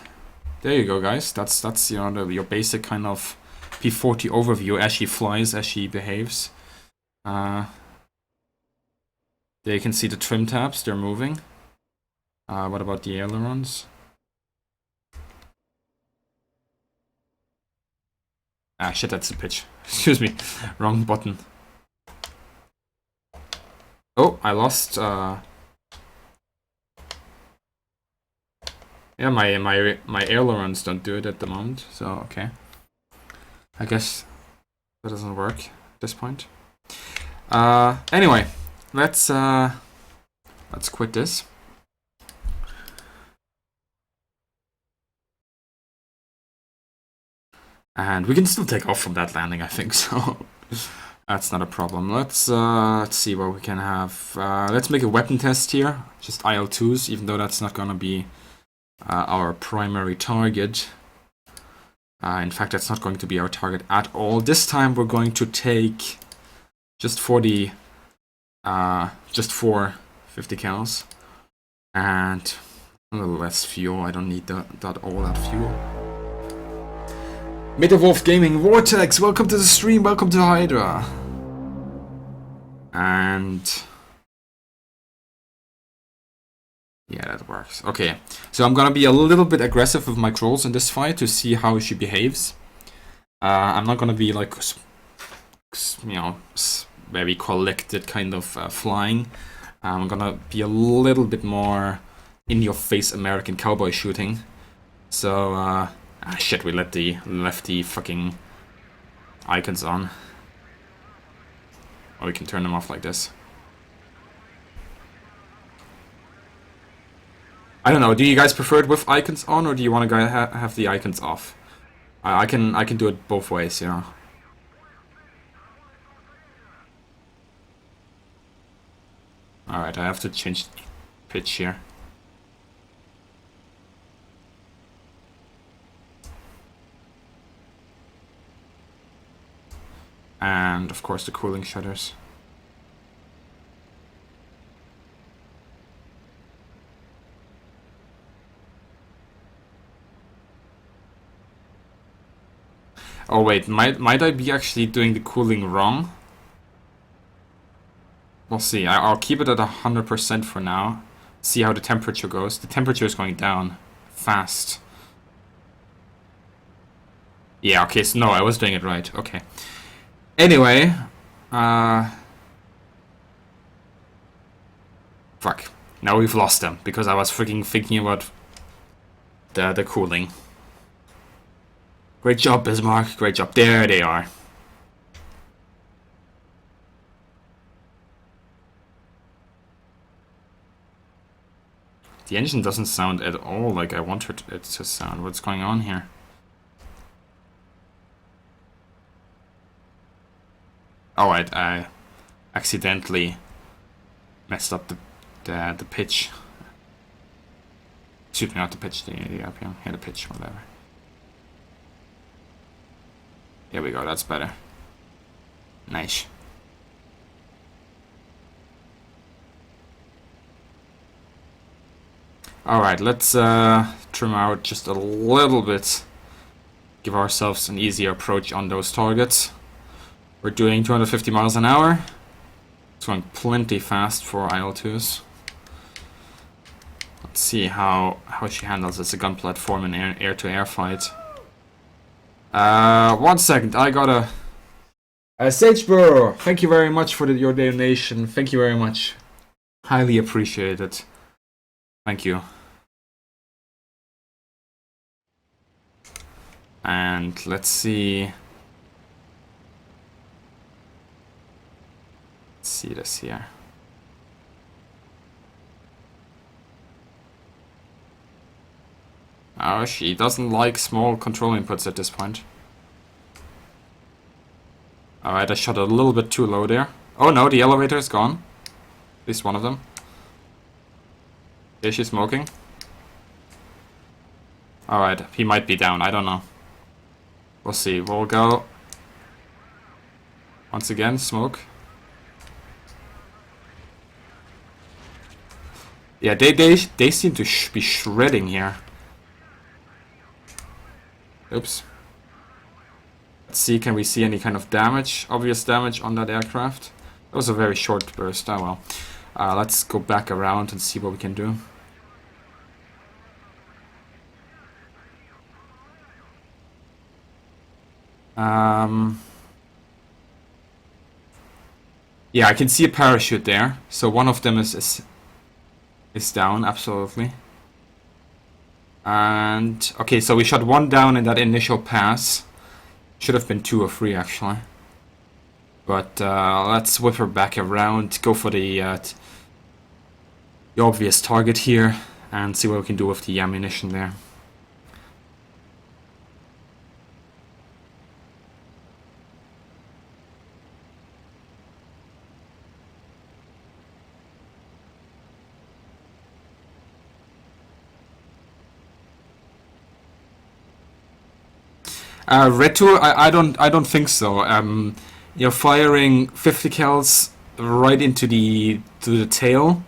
there you go, guys. That's your basic kind of P-40 overview as she flies, as she behaves. There you can see the trim tabs. They're moving. What about the ailerons? Ah, shit, that's the pitch. Excuse me. Wrong button. Oh, I lost, yeah, my ailerons don't do it at the moment, so okay. I guess that doesn't work at this point. Anyway, let's quit this. And we can still take off from that landing, I think, so that's not a problem. Let's see what we can have. Let's make a weapon test here, just IL-2s, even though that's not gonna be our primary target. In fact, that's not going to be our target at all. This time we're going to take just for 50 cals and a little less fuel. I don't need all that fuel. Metawolf Gaming Vortex, welcome to the stream, welcome to Hydra. And yeah, that works. Okay, so I'm gonna be a little bit aggressive with my trolls in this fight to see how she behaves. I'm not gonna be like, very collected kind of flying. I'm gonna be a little bit more in-your-face American cowboy shooting. So, shit, we left the fucking icons on. Or we can turn them off like this. I don't know, do you guys prefer it with icons on, or do you want to have the icons off? I can do it both ways, you know. Alright, I have to change the pitch here. And, of course, the cooling shutters. Oh wait, might I be actually doing the cooling wrong? We'll see. I'll keep it at 100% for now. See how the temperature goes. The temperature is going down fast. Yeah, okay, so no, I was doing it right. Okay. Anyway, fuck. Now we've lost them because I was freaking thinking about the cooling. Great job, Bismarck. Great job. There they are. The engine doesn't sound at all like I want it to sound. What's going on here? Oh, I accidentally messed up the pitch. Excuse me, not the pitch, the RPM. Yeah, the pitch, whatever. Here we go, that's better. Nice. Alright, let's trim out just a little bit. Give ourselves an easier approach on those targets. We're doing 250 miles an hour. It's going plenty fast for IL-2s. Let's see how she handles as a gun platform in air-to-air fight. 1 second, I gotta... Sagebro, thank you very much for your donation. Thank you very much. Highly appreciated. Thank you. And let's see. Let's see this here. Oh, she doesn't like small control inputs at this point. Alright, I shot a little bit too low there. Oh no, the elevator is gone. At least one of them. Is she smoking? Alright, he might be down, I don't know. We'll see, we'll go. Once again, smoke. Yeah, they seem to be shredding here. Oops. Let's see, can we see any kind of damage, obvious damage on that aircraft? That was a very short burst, oh well. Let's go back around and see what we can do. Yeah, I can see a parachute there. So one of them is down, absolutely. And okay, so we shot one down in that initial pass. Should have been 2 or 3 actually. But let's whip her back around, go for the obvious target here, and see what we can do with the ammunition there. Red 2, I don't think so. You're firing 50 cals right into the tail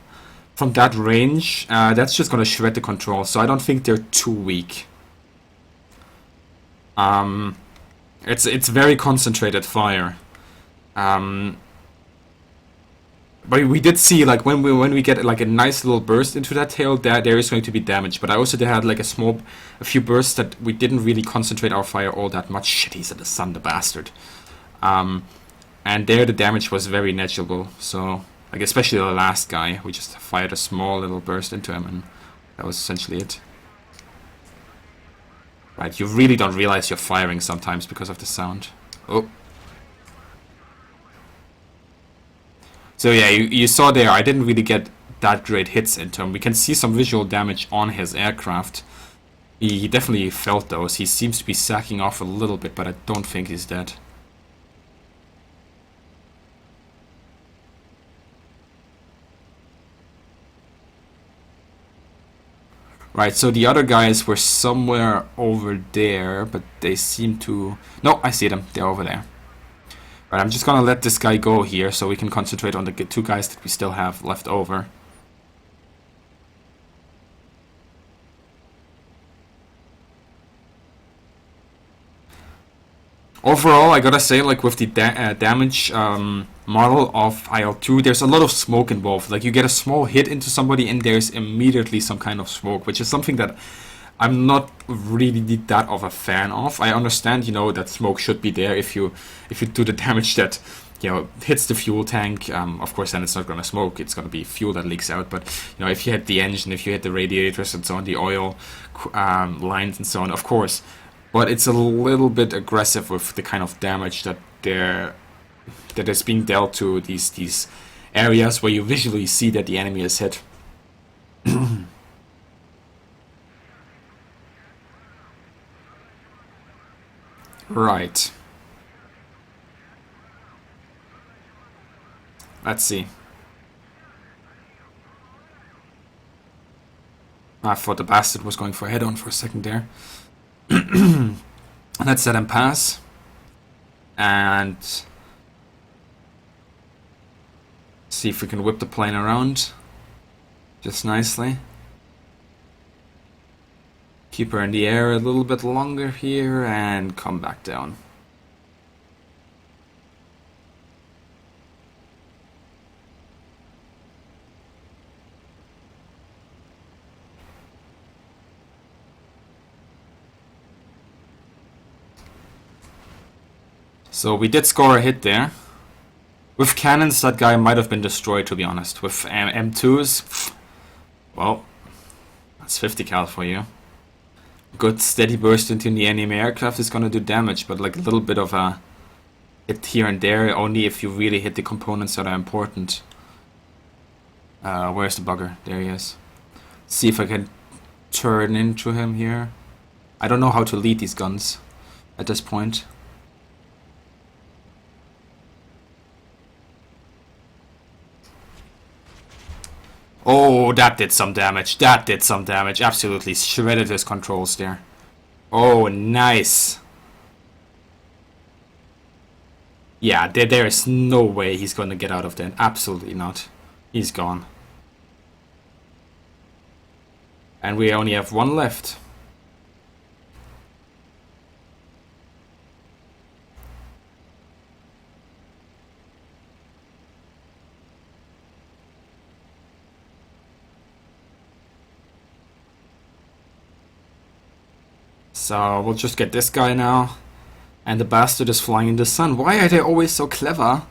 from that range. That's just gonna shred the control. So I don't think they're too weak. It's very concentrated fire. But we did see, like, when we get like a nice little burst into that tail, there is going to be damage. But I also had like a few bursts that we didn't really concentrate our fire all that much. Shit, he's in the sun, the bastard. And there the damage was very negligible. So Like, especially the last guy. We just fired a small little burst into him, and that was essentially it. Right, you really don't realize you're firing sometimes because of the sound. Oh. So yeah, you saw there, I didn't really get that great hits into him. We can see some visual damage on his aircraft. He definitely felt those. He seems to be sacking off a little bit, but I don't think he's dead. Right, so the other guys were somewhere over there, but they seem to... No, I see them. They're over there. Right, I'm just gonna let this guy go here so we can concentrate on the two guys that we still have left over. Overall, I gotta say, like, with the damage model of IL-2, there's a lot of smoke involved. Like, you get a small hit into somebody and there's immediately some kind of smoke, which is something that I'm not really that of a fan of. I understand, you know, that smoke should be there if you do the damage that, you know, hits the fuel tank. Of course, then it's not gonna smoke. It's gonna be fuel that leaks out. But you know, if you hit the engine, if you hit the radiators and so on, the oil lines and so on, of course. But it's a little bit aggressive with the kind of damage that is being dealt to these areas where you visually see that the enemy is hit. Right. Let's see. I thought the bastard was going for a head-on for a second there. Let's let him pass. And see if we can whip the plane around just nicely. Keep her in the air a little bit longer here and come back down. So we did score a hit there. With cannons, that guy might have been destroyed, to be honest. With M2s, well, that's 50 cal for you. Good steady burst into the enemy aircraft is gonna do damage, but like a little bit of a hit here and there, only if you really hit the components that are important. Where's the bugger? There he is. See if I can turn into him here. I don't know how to lead these guns at this point. Oh, that did some damage. That did some damage. Absolutely shredded his controls there. Oh, nice. Yeah, there is no way he's going to get out of there. Absolutely not. He's gone. And we only have one left. So we'll just get this guy now. And the bastard is flying in the sun. Why are they always so clever?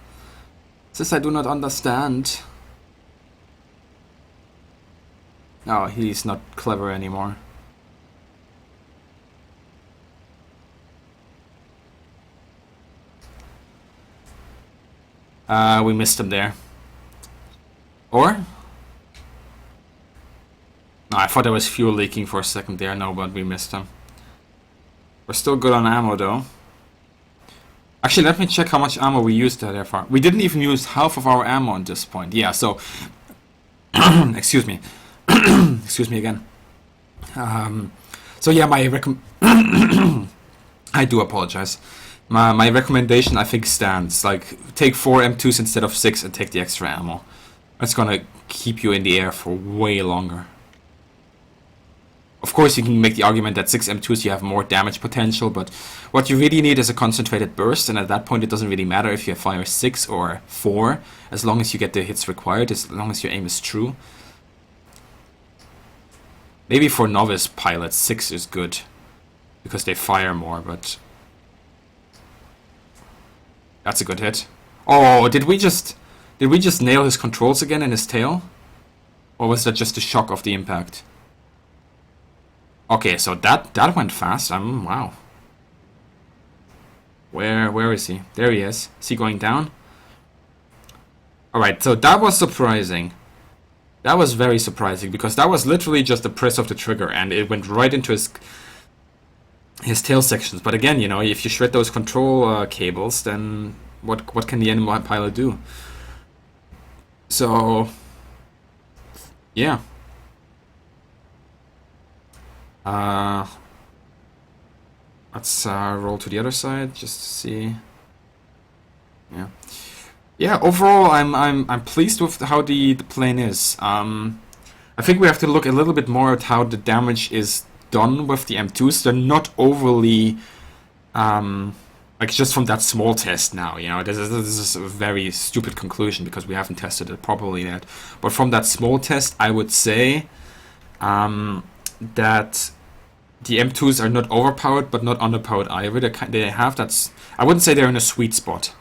This I do not understand. No, he's not clever anymore. We missed him there. Or? No, I thought there was fuel leaking for a second there. No, but we missed him. We're still good on ammo though. Actually, let me check how much ammo we used there far. We didn't even use half of our ammo at this point. Yeah, so... excuse me. Excuse me again. So yeah, my I do apologize. My recommendation, I think, stands. Like, take 4 M2s instead of 6 and take the extra ammo. That's gonna keep you in the air for way longer. Of course, you can make the argument that 6 M2s you have more damage potential, but what you really need is a concentrated burst, and at that point it doesn't really matter if you fire 6 or 4, as long as you get the hits required, as long as your aim is true. Maybe for novice pilots, 6 is good, because they fire more, but... That's a good hit. Oh, did we just Did we just nail his controls again and his tail? Or was that just the shock of the impact? Okay, so that went fast. Wow. Where is he? There he is. Is he going down? Alright, so that was surprising. That was very surprising, because that was literally just a press of the trigger, and it went right into his tail sections. But again, you know, if you shred those control cables, then what can the enemy pilot do? So, yeah. Let's roll to the other side just to see. Yeah. Yeah, overall, I'm pleased with how the plane is. I think we have to look a little bit more at how the damage is done with the M2s. They're not overly, like just from that small test now, you know, this is a very stupid conclusion because we haven't tested it properly yet. But from that small test, I would say that the M2s are not overpowered, but not underpowered either. They have that. I wouldn't say they're in a sweet spot.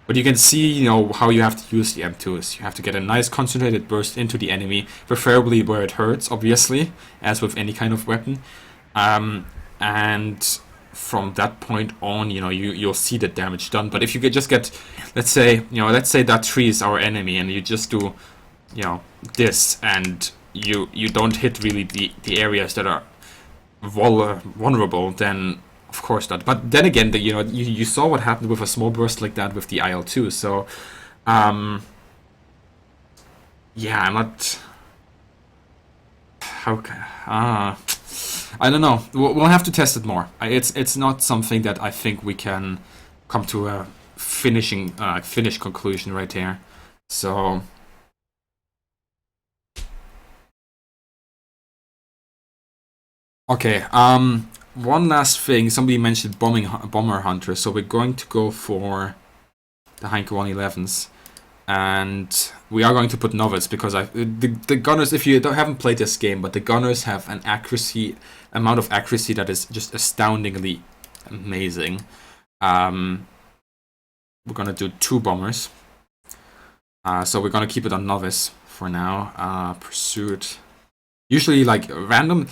But you can see, you know, how you have to use the M2s. You have to get a nice concentrated burst into the enemy, preferably where it hurts, obviously, as with any kind of weapon. And from that point on, you know, you'll see the damage done. But if you could just get, let's say that tree is our enemy, and you just do, you know, this, and you don't hit really the areas that are vulnerable, then of course not. But then again, you know, you saw what happened with a small burst like that with the IL-2. So, yeah, I'm not. I don't know. We'll have to test it more. It's not something that I think we can come to a finished conclusion right here. So. Okay, one last thing. Somebody mentioned bomber hunter, so we're going to go for the Heinke 111s, and we are going to put novice because the gunners. If you haven't played this game, but the gunners have an amount of accuracy that is just astoundingly amazing. We're gonna do 2 bombers, so we're gonna keep it on novice for now. Pursuit, usually like random.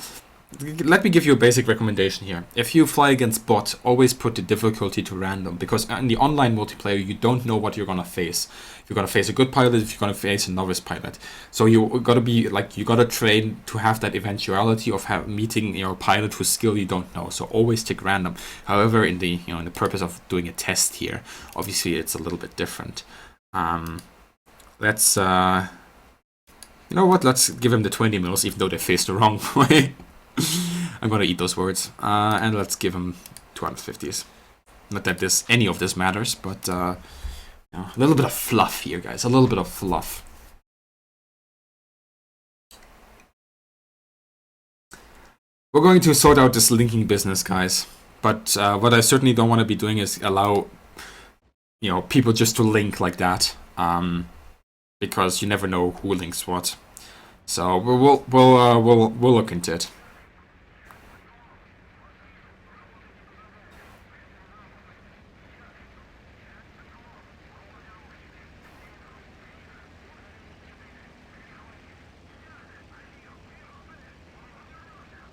Let me give you a basic recommendation here. If you fly against bot, always put the difficulty to random, because in the online multiplayer you don't know what you're gonna face. If you're gonna face a good pilot, if you're gonna face a novice pilot. So you gotta be like, you gotta train to have that eventuality of meeting your pilot whose skill you don't know. So always take random. However, in the purpose of doing a test here, obviously it's a little bit different. Let's you know what? Let's give him the 20 mils, even though they face the wrong way. I'm gonna eat those words. And let's give him 250s. Not that any of this matters, but a little bit of fluff here, guys. A little bit of fluff. We're going to sort out this linking business, guys. But what I certainly don't want to be doing is allow, you know, people just to link like that. Because you never know who links what. So we'll look into it.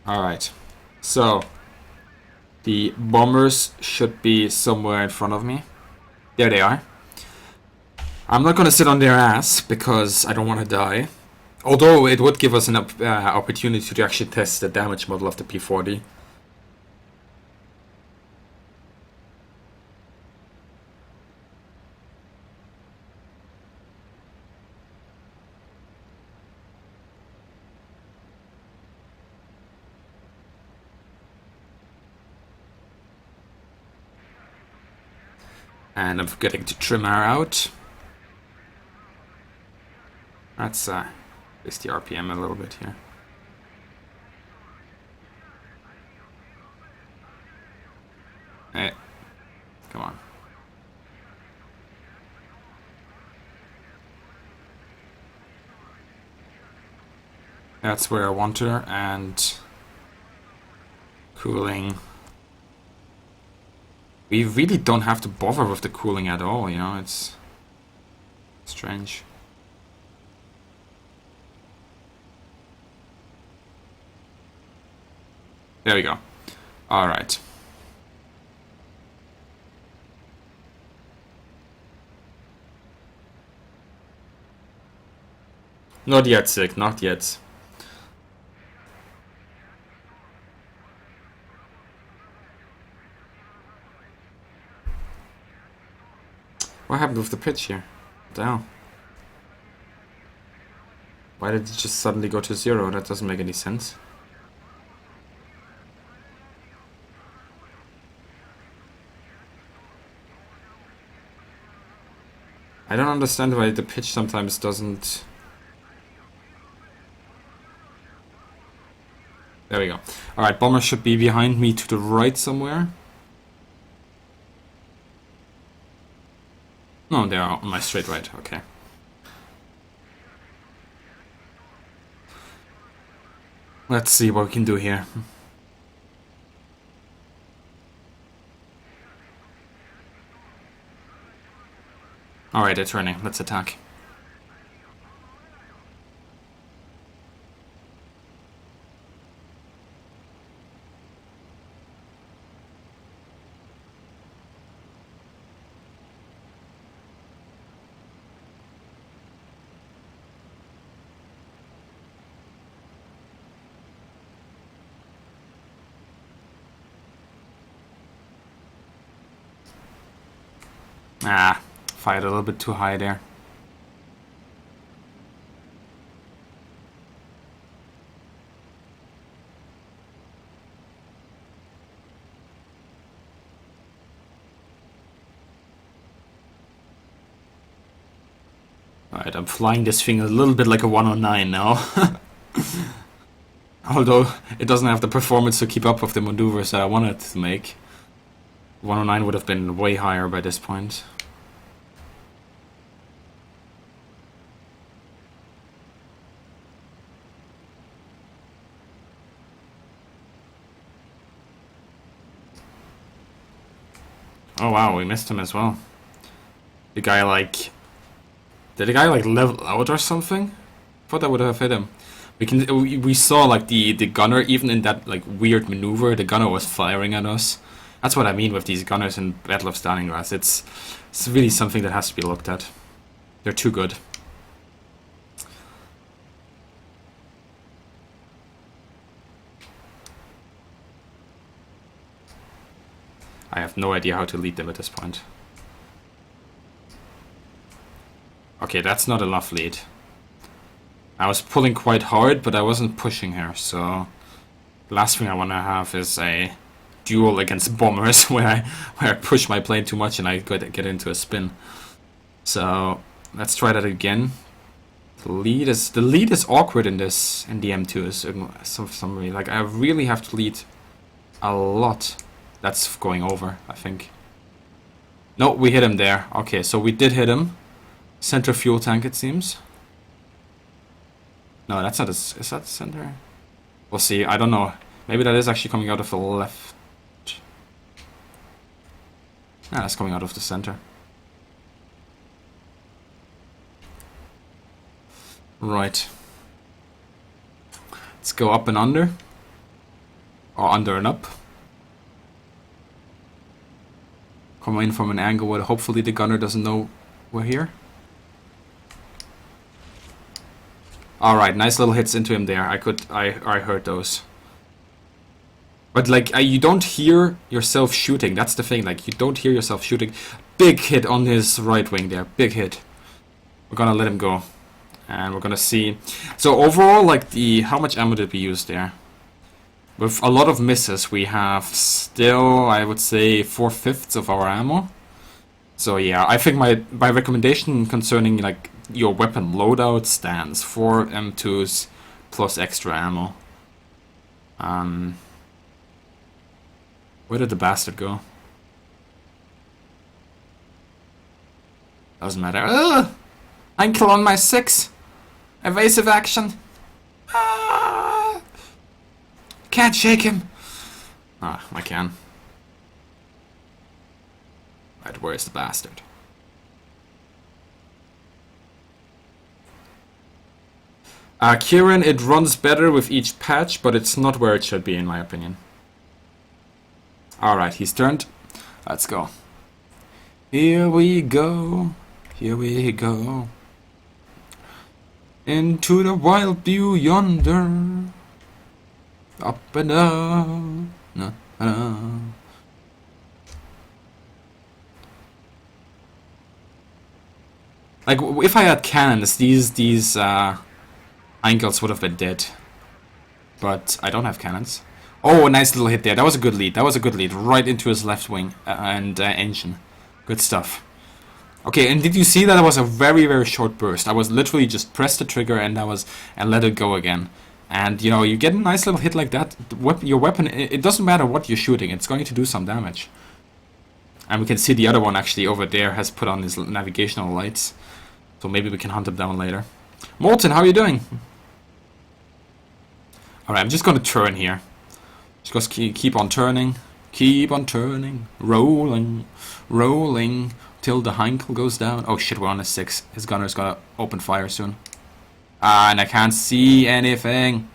Alright, so the bombers should be somewhere in front of me. There they are. I'm not gonna sit on their ass because I don't want to die. Although it would give us an opportunity to actually test the damage model of the P-40. And I'm forgetting to trim her out. Let's raise the RPM a little bit here. Hey, come on. That's where I want her, and cooling. We really don't have to bother with the cooling at all, you know, it's strange. There we go. Alright. Not yet, Sick, not yet. What happened with the pitch here? Down. Why did it just suddenly go to 0? That doesn't make any sense. I don't understand why the pitch sometimes doesn't... There we go. Alright, bomber should be behind me to the right somewhere. No, they are on my straight right, okay. Let's see what we can do here. Alright, they're turning. Let's attack. Ah, fired a little bit too high there. Alright, I'm flying this thing a little bit like a 109 now. Although it doesn't have the performance to keep up with the maneuvers that I wanted to make. 109 would have been way higher by this point. Oh wow, we missed him as well. The guy like... Did the guy like level out or something? I thought I would have hit him. We saw like the gunner, even in that like weird maneuver, the gunner was firing at us. That's what I mean with these gunners in Battle of Stalingrad. It's really something that has to be looked at. They're too good. I have no idea how to lead them at this point. Okay, that's not enough lead. I was pulling quite hard, but I wasn't pushing her, so... The last thing I want to have is a duel against bombers where I push my plane too much and I get into a spin. So, let's try that again. The lead is awkward in the M2s, for some reason. Like, I really have to lead a lot. That's going over, I think. No, we hit him there. Okay, so we did hit him. Center fuel tank, it seems. No, that's not is that the center? We'll see, I don't know. Maybe that is actually coming out of the left. Nah, that's coming out of the center. Right. Let's go up and under. Or under and up. Come in from an angle where hopefully the gunner doesn't know we're here. Alright, nice little hits into him there. I heard those. But like, you don't hear yourself shooting. That's the thing, like, you don't hear yourself shooting. Big hit on his right wing there, big hit. We're gonna let him go. And we're gonna see. So overall, like, how much ammo did we use there? With a lot of misses, we have still, I would say, 4/5 of our ammo. So yeah, I think my recommendation concerning like your weapon loadout stands. 4 M2s plus extra ammo. Where did the bastard go? Doesn't matter. Ugh! Ankle on my 6! Evasive action! Ah! Can't shake him! Ah, I can. Right, where is the bastard? Kieran, it runs better with each patch, but it's not where it should be, in my opinion. Alright, he's turned. Let's go. Here we go. Here we go. Into the wild view yonder. Up and down. No, no. Like, if I had cannons, these angles would have been dead. But I don't have cannons. Oh, a nice little hit there. That was a good lead. That was a good lead. Right into his left wing and engine. Good stuff. Okay, and did you see that? It was a very, very short burst. I was literally just pressed the trigger and let it go again. And, you know, you get a nice little hit like that. Your weapon, it doesn't matter what you're shooting. It's going to do some damage. And we can see the other one actually over there has put on his navigational lights. So maybe we can hunt him down later. Molten, how are you doing? Alright, I'm just going to turn here. Just keep on turning. Keep on turning. Rolling. Rolling. Till the Heinkel goes down. Oh shit, we're on a 6. His gunner's gonna open fire soon. And I can't see anything.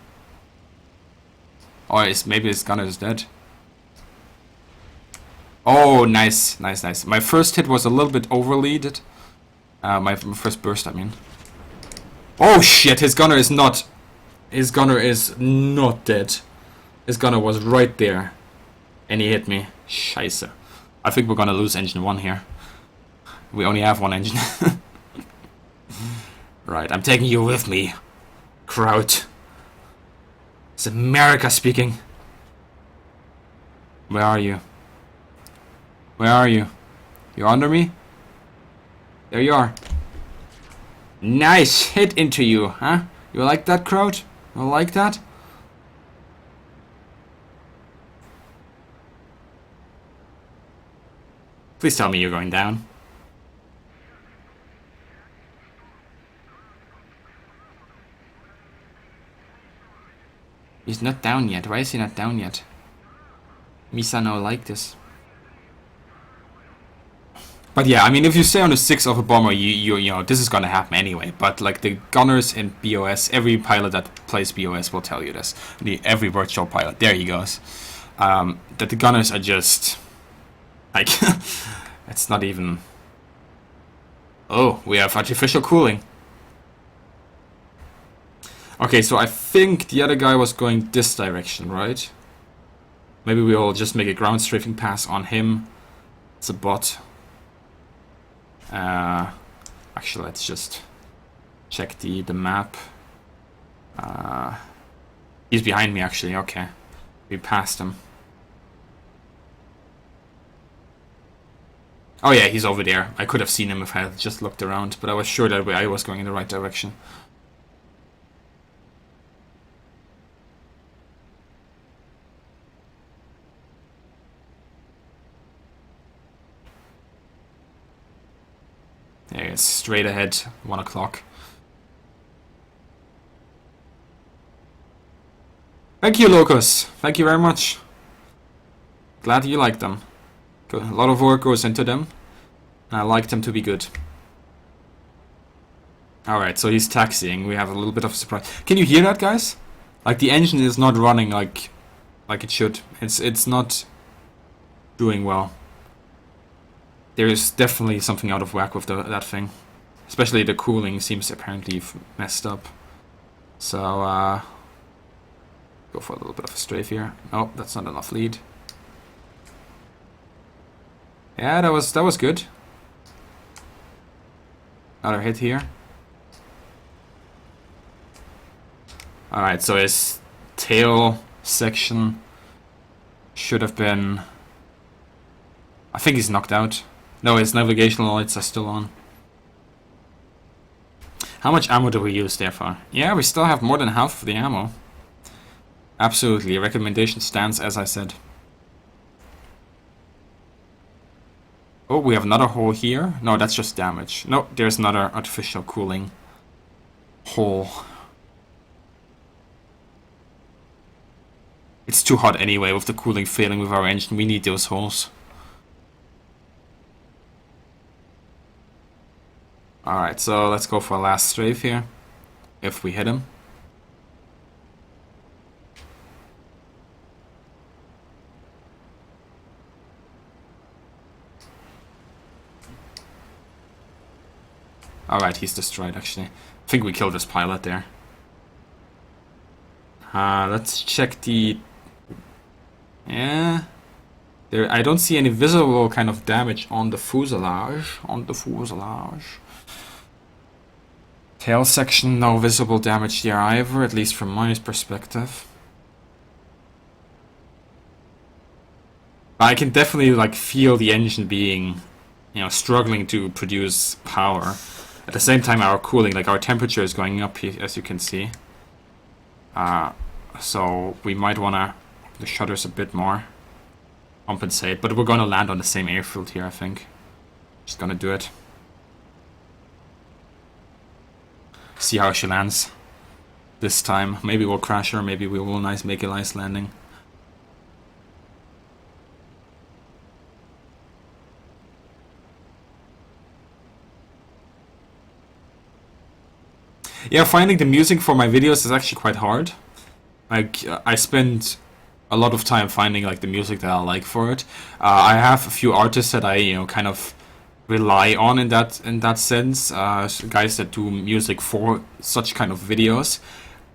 Oh, maybe his gunner is dead. Oh, nice, nice, nice. My first hit was a little bit overleaded. My first burst, I mean. Oh shit, his gunner is not... His gunner is not dead. His gunner was right there. And he hit me. Scheiße. I think we're gonna lose engine 1 here. We only have one engine. Right, I'm taking you with me. Kraut. It's America speaking. Where are you? Where are you? You're under me? There you are. Nice hit into you, huh? You like that, Kraut? You like that? Please tell me you're going down. He's not down yet. Why is he not down yet? Misano like this. But yeah, I mean, if you stay on the 6 of a bomber, you know, this is gonna happen anyway. But like the gunners in BOS, every pilot that plays BOS will tell you this. Every virtual pilot, there he goes. That the gunners are just like, it's not even. Oh, we have artificial cooling. Okay, so I think the other guy was going this direction, right? Maybe we'll just make a ground strafing pass on him. It's a bot. Actually, let's just check the map. He's behind me, actually. Okay, we passed him. Oh yeah, he's over there. I could have seen him if I had just looked around, but I was sure that I was going in the right direction. Yeah, it's straight ahead, 1 o'clock. Thank you, Locus. Thank you very much. Glad you like them. A lot of work goes into them. And I like them to be good. Alright, so he's taxiing. We have a little bit of a surprise. Can you hear that, guys? Like, the engine is not running like it should. It's not doing well. There is definitely something out of whack with that thing. Especially the cooling seems apparently messed up. So, go for a little bit of a strafe here. Oh, that's not enough lead. Yeah, that was good. Another hit here. Alright, so his tail section should have been... I think he's knocked out. No, his navigational lights are still on. How much ammo do we use there for? Yeah, we still have more than half of the ammo. Absolutely, recommendation stands as I said. Oh, we have another hole here. No, that's just damage. No, there's another artificial cooling hole. It's too hot anyway with the cooling failing with our engine. We need those holes. Alright, so let's go for a last strafe here. If we hit him. Alright, he's destroyed actually. I think we killed this pilot there. Let's check the... Yeah... There, I don't see any visible kind of damage on the fuselage. Tail section, no visible damage there either, at least from my perspective. I can definitely like feel the engine being, you know, struggling to produce power. At the same time, our cooling, like our temperature is going up, as you can see. So we might wanna the shutters a bit more. Compensate, but we're gonna land on the same airfield here, I think. Just gonna do it. See how she lands this time. Maybe we'll crash her, maybe we will make a nice landing. Yeah, finding the music for my videos is actually quite hard. Like, I spend a lot of time finding like the music that I like for it. I have a few artists that I, you know, kind of rely on in that sense. Guys that do music for such kind of videos.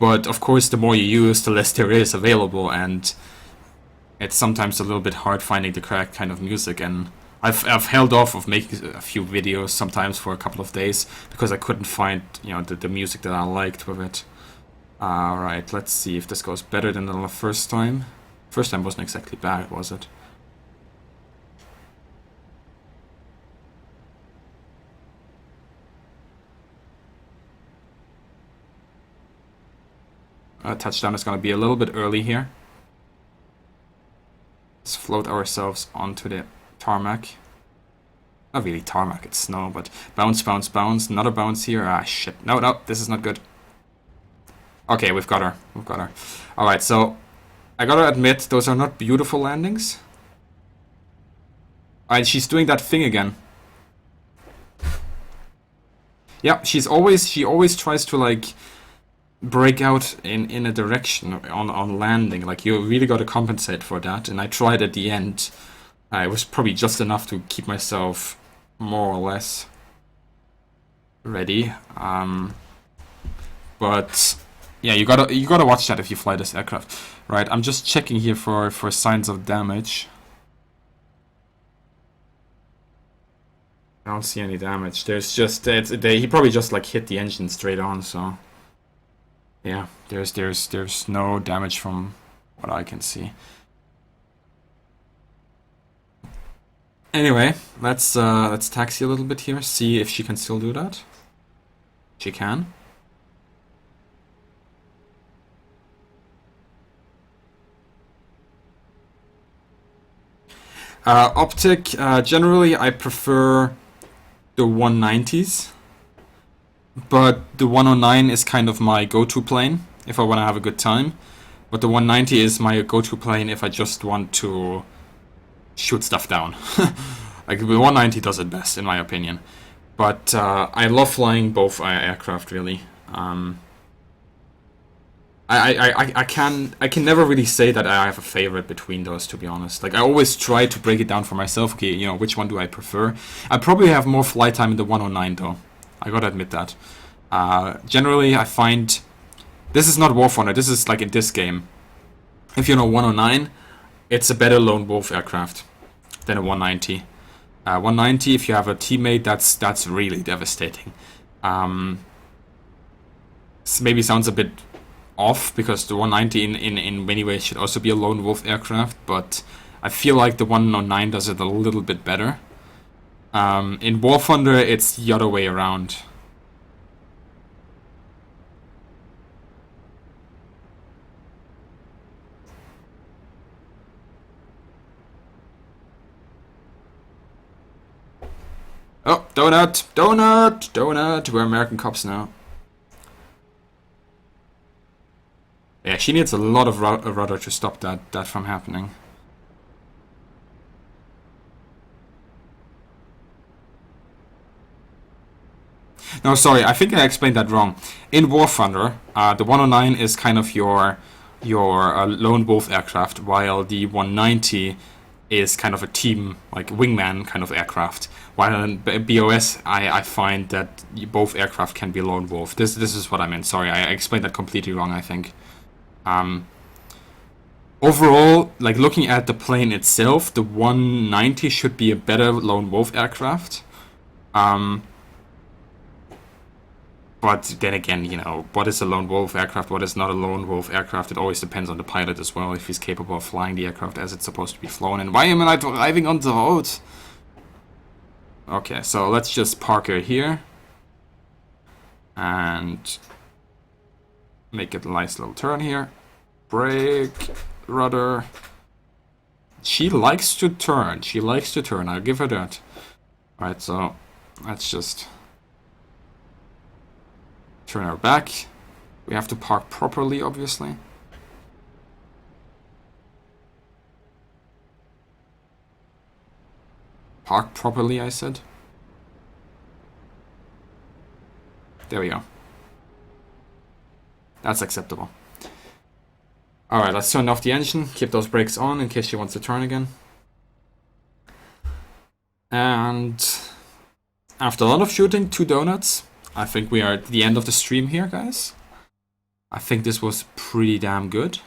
But of course, the more you use, the less there is available, and it's sometimes a little bit hard finding the correct kind of music. And I've held off of making a few videos sometimes for a couple of days because I couldn't find, you know, the music that I liked with it. Alright, let's see if this goes better than the first time. First time wasn't exactly bad, was it? Touchdown is going to be a little bit early here. Let's float ourselves onto the tarmac. Not really tarmac, it's snow, but bounce, bounce, bounce. Another bounce here. Ah, shit. No, no, this is not good. Okay, we've got her. We've got her. Alright, so I gotta admit, those are not beautiful landings. Alright, she's doing that thing again. Yeah, she always tries to like break out in a direction on landing. Like, you really gotta compensate for that. And I tried at the end. It was probably just enough to keep myself more or less ready. But yeah, you gotta watch that if you fly this aircraft. Right, I'm just checking here for signs of damage. I don't see any damage. There's just he probably just like hit the engine straight on, so yeah, there's no damage from what I can see. Anyway, let's taxi a little bit here, see if she can still do that. She can. Optic, generally I prefer the 190s, but the 109 is kind of my go-to plane if I want to have a good time, but the 190 is my go-to plane if I just want to shoot stuff down. Like, the 190 does it best in my opinion, but I love flying both aircraft really. I can never really say that I have a favorite between those, to be honest. Like, I always try to break it down for myself. Okay, you know, which one do I prefer? I probably have more flight time in the 109 though. I gotta admit that. Generally, I find this is not War Thunder. This is like in this game. If you know 109, it's a better lone wolf aircraft than a 190. 190, if you have a teammate, that's really devastating. This maybe sounds a bit off because the 190 in many ways should also be a lone wolf aircraft, but I feel like the 109 does it a little bit better. In War Thunder, it's the other way around. Oh, donut, donut, donut. We're American cops now. Yeah, she needs a lot of rudder to stop that from happening. No, sorry, I think I explained that wrong. In War Thunder, the 109 is kind of your lone wolf aircraft, while the 190 is kind of a team, like wingman kind of aircraft. While in BOS, I find that both aircraft can be lone wolf. This is what I meant. Sorry, I explained that completely wrong, I think. Overall, like looking at the plane itself, the 190 should be a better lone wolf aircraft. But then again, you know, what is a lone wolf aircraft, what is not a lone wolf aircraft, it always depends on the pilot as well, if he's capable of flying the aircraft as it's supposed to be flown. And why am I driving on the road? Okay, so let's just park her here. And make it a nice little turn here. Brake, rudder. She likes to turn, I'll give her that. Alright, so let's just turn her back. We have to park properly, obviously. Park properly, I said. There we go. That's acceptable. Alright, let's turn off the engine. Keep those brakes on in case she wants to turn again. And after a lot of shooting, 2 donuts, I think we are at the end of the stream here, guys. I think this was pretty damn good,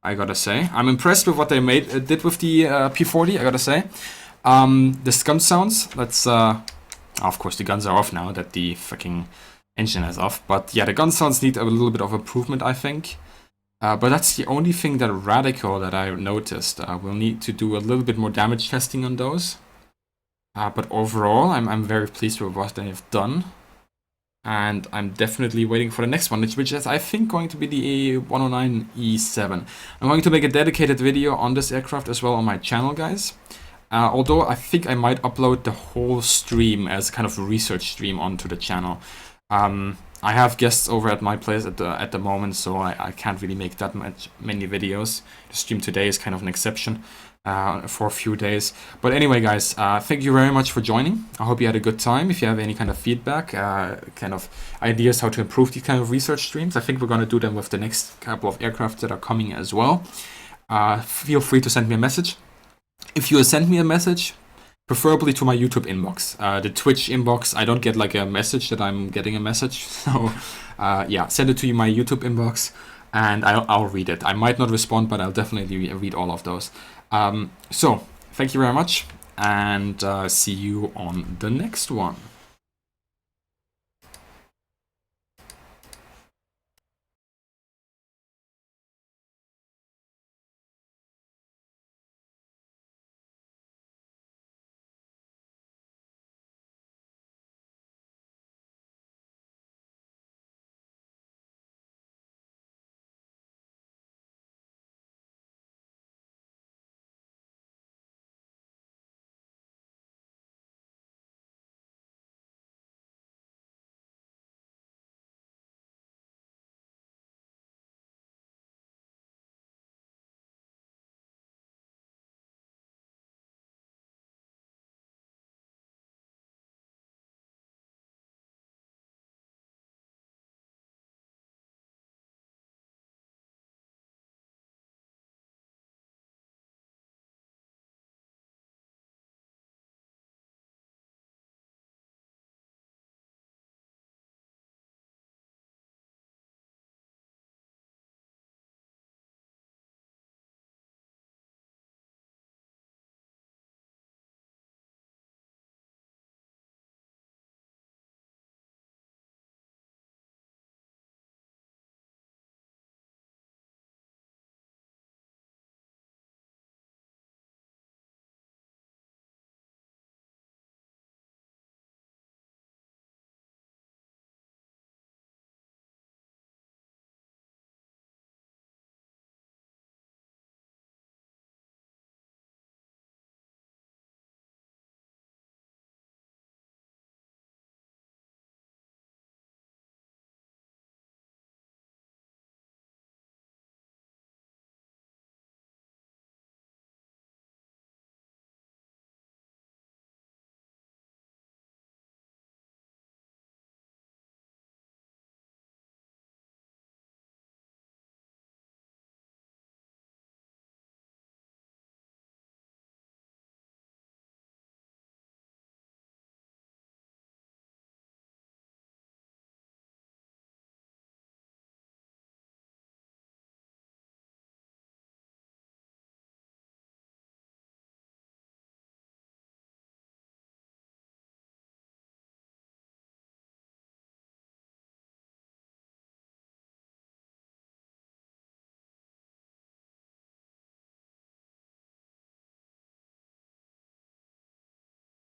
I gotta say. I'm impressed with what they did with the P-40, I gotta say. The gun sounds, let's... of course, the guns are off now that the fucking engine is off. But yeah, the gun sounds need a little bit of improvement, I think. But that's the only thing that radical that I noticed. We'll need to do a little bit more damage testing on those. But overall, I'm very pleased with what they've done. And I'm definitely waiting for the next one, which is, I think, going to be the 109E7. I'm going to make a dedicated video on this aircraft as well on my channel, guys. Although I think I might upload the whole stream as kind of a research stream onto the channel. I have guests over at my place at the moment, so I can't really make that many videos. The stream today is kind of an exception for a few days. But anyway, guys, thank you very much for joining. I hope you had a good time. If you have any kind of feedback, kind of ideas how to improve these kind of research streams, I think we're going to do them with the next couple of aircraft that are coming as well. Feel free to send me a message. If you send me a message, preferably to my YouTube inbox. The Twitch inbox, I don't get like a message that I'm getting a message. So yeah, send it to my YouTube inbox and I'll read it. I might not respond, but I'll definitely read all of those. So thank you very much and see you on the next one.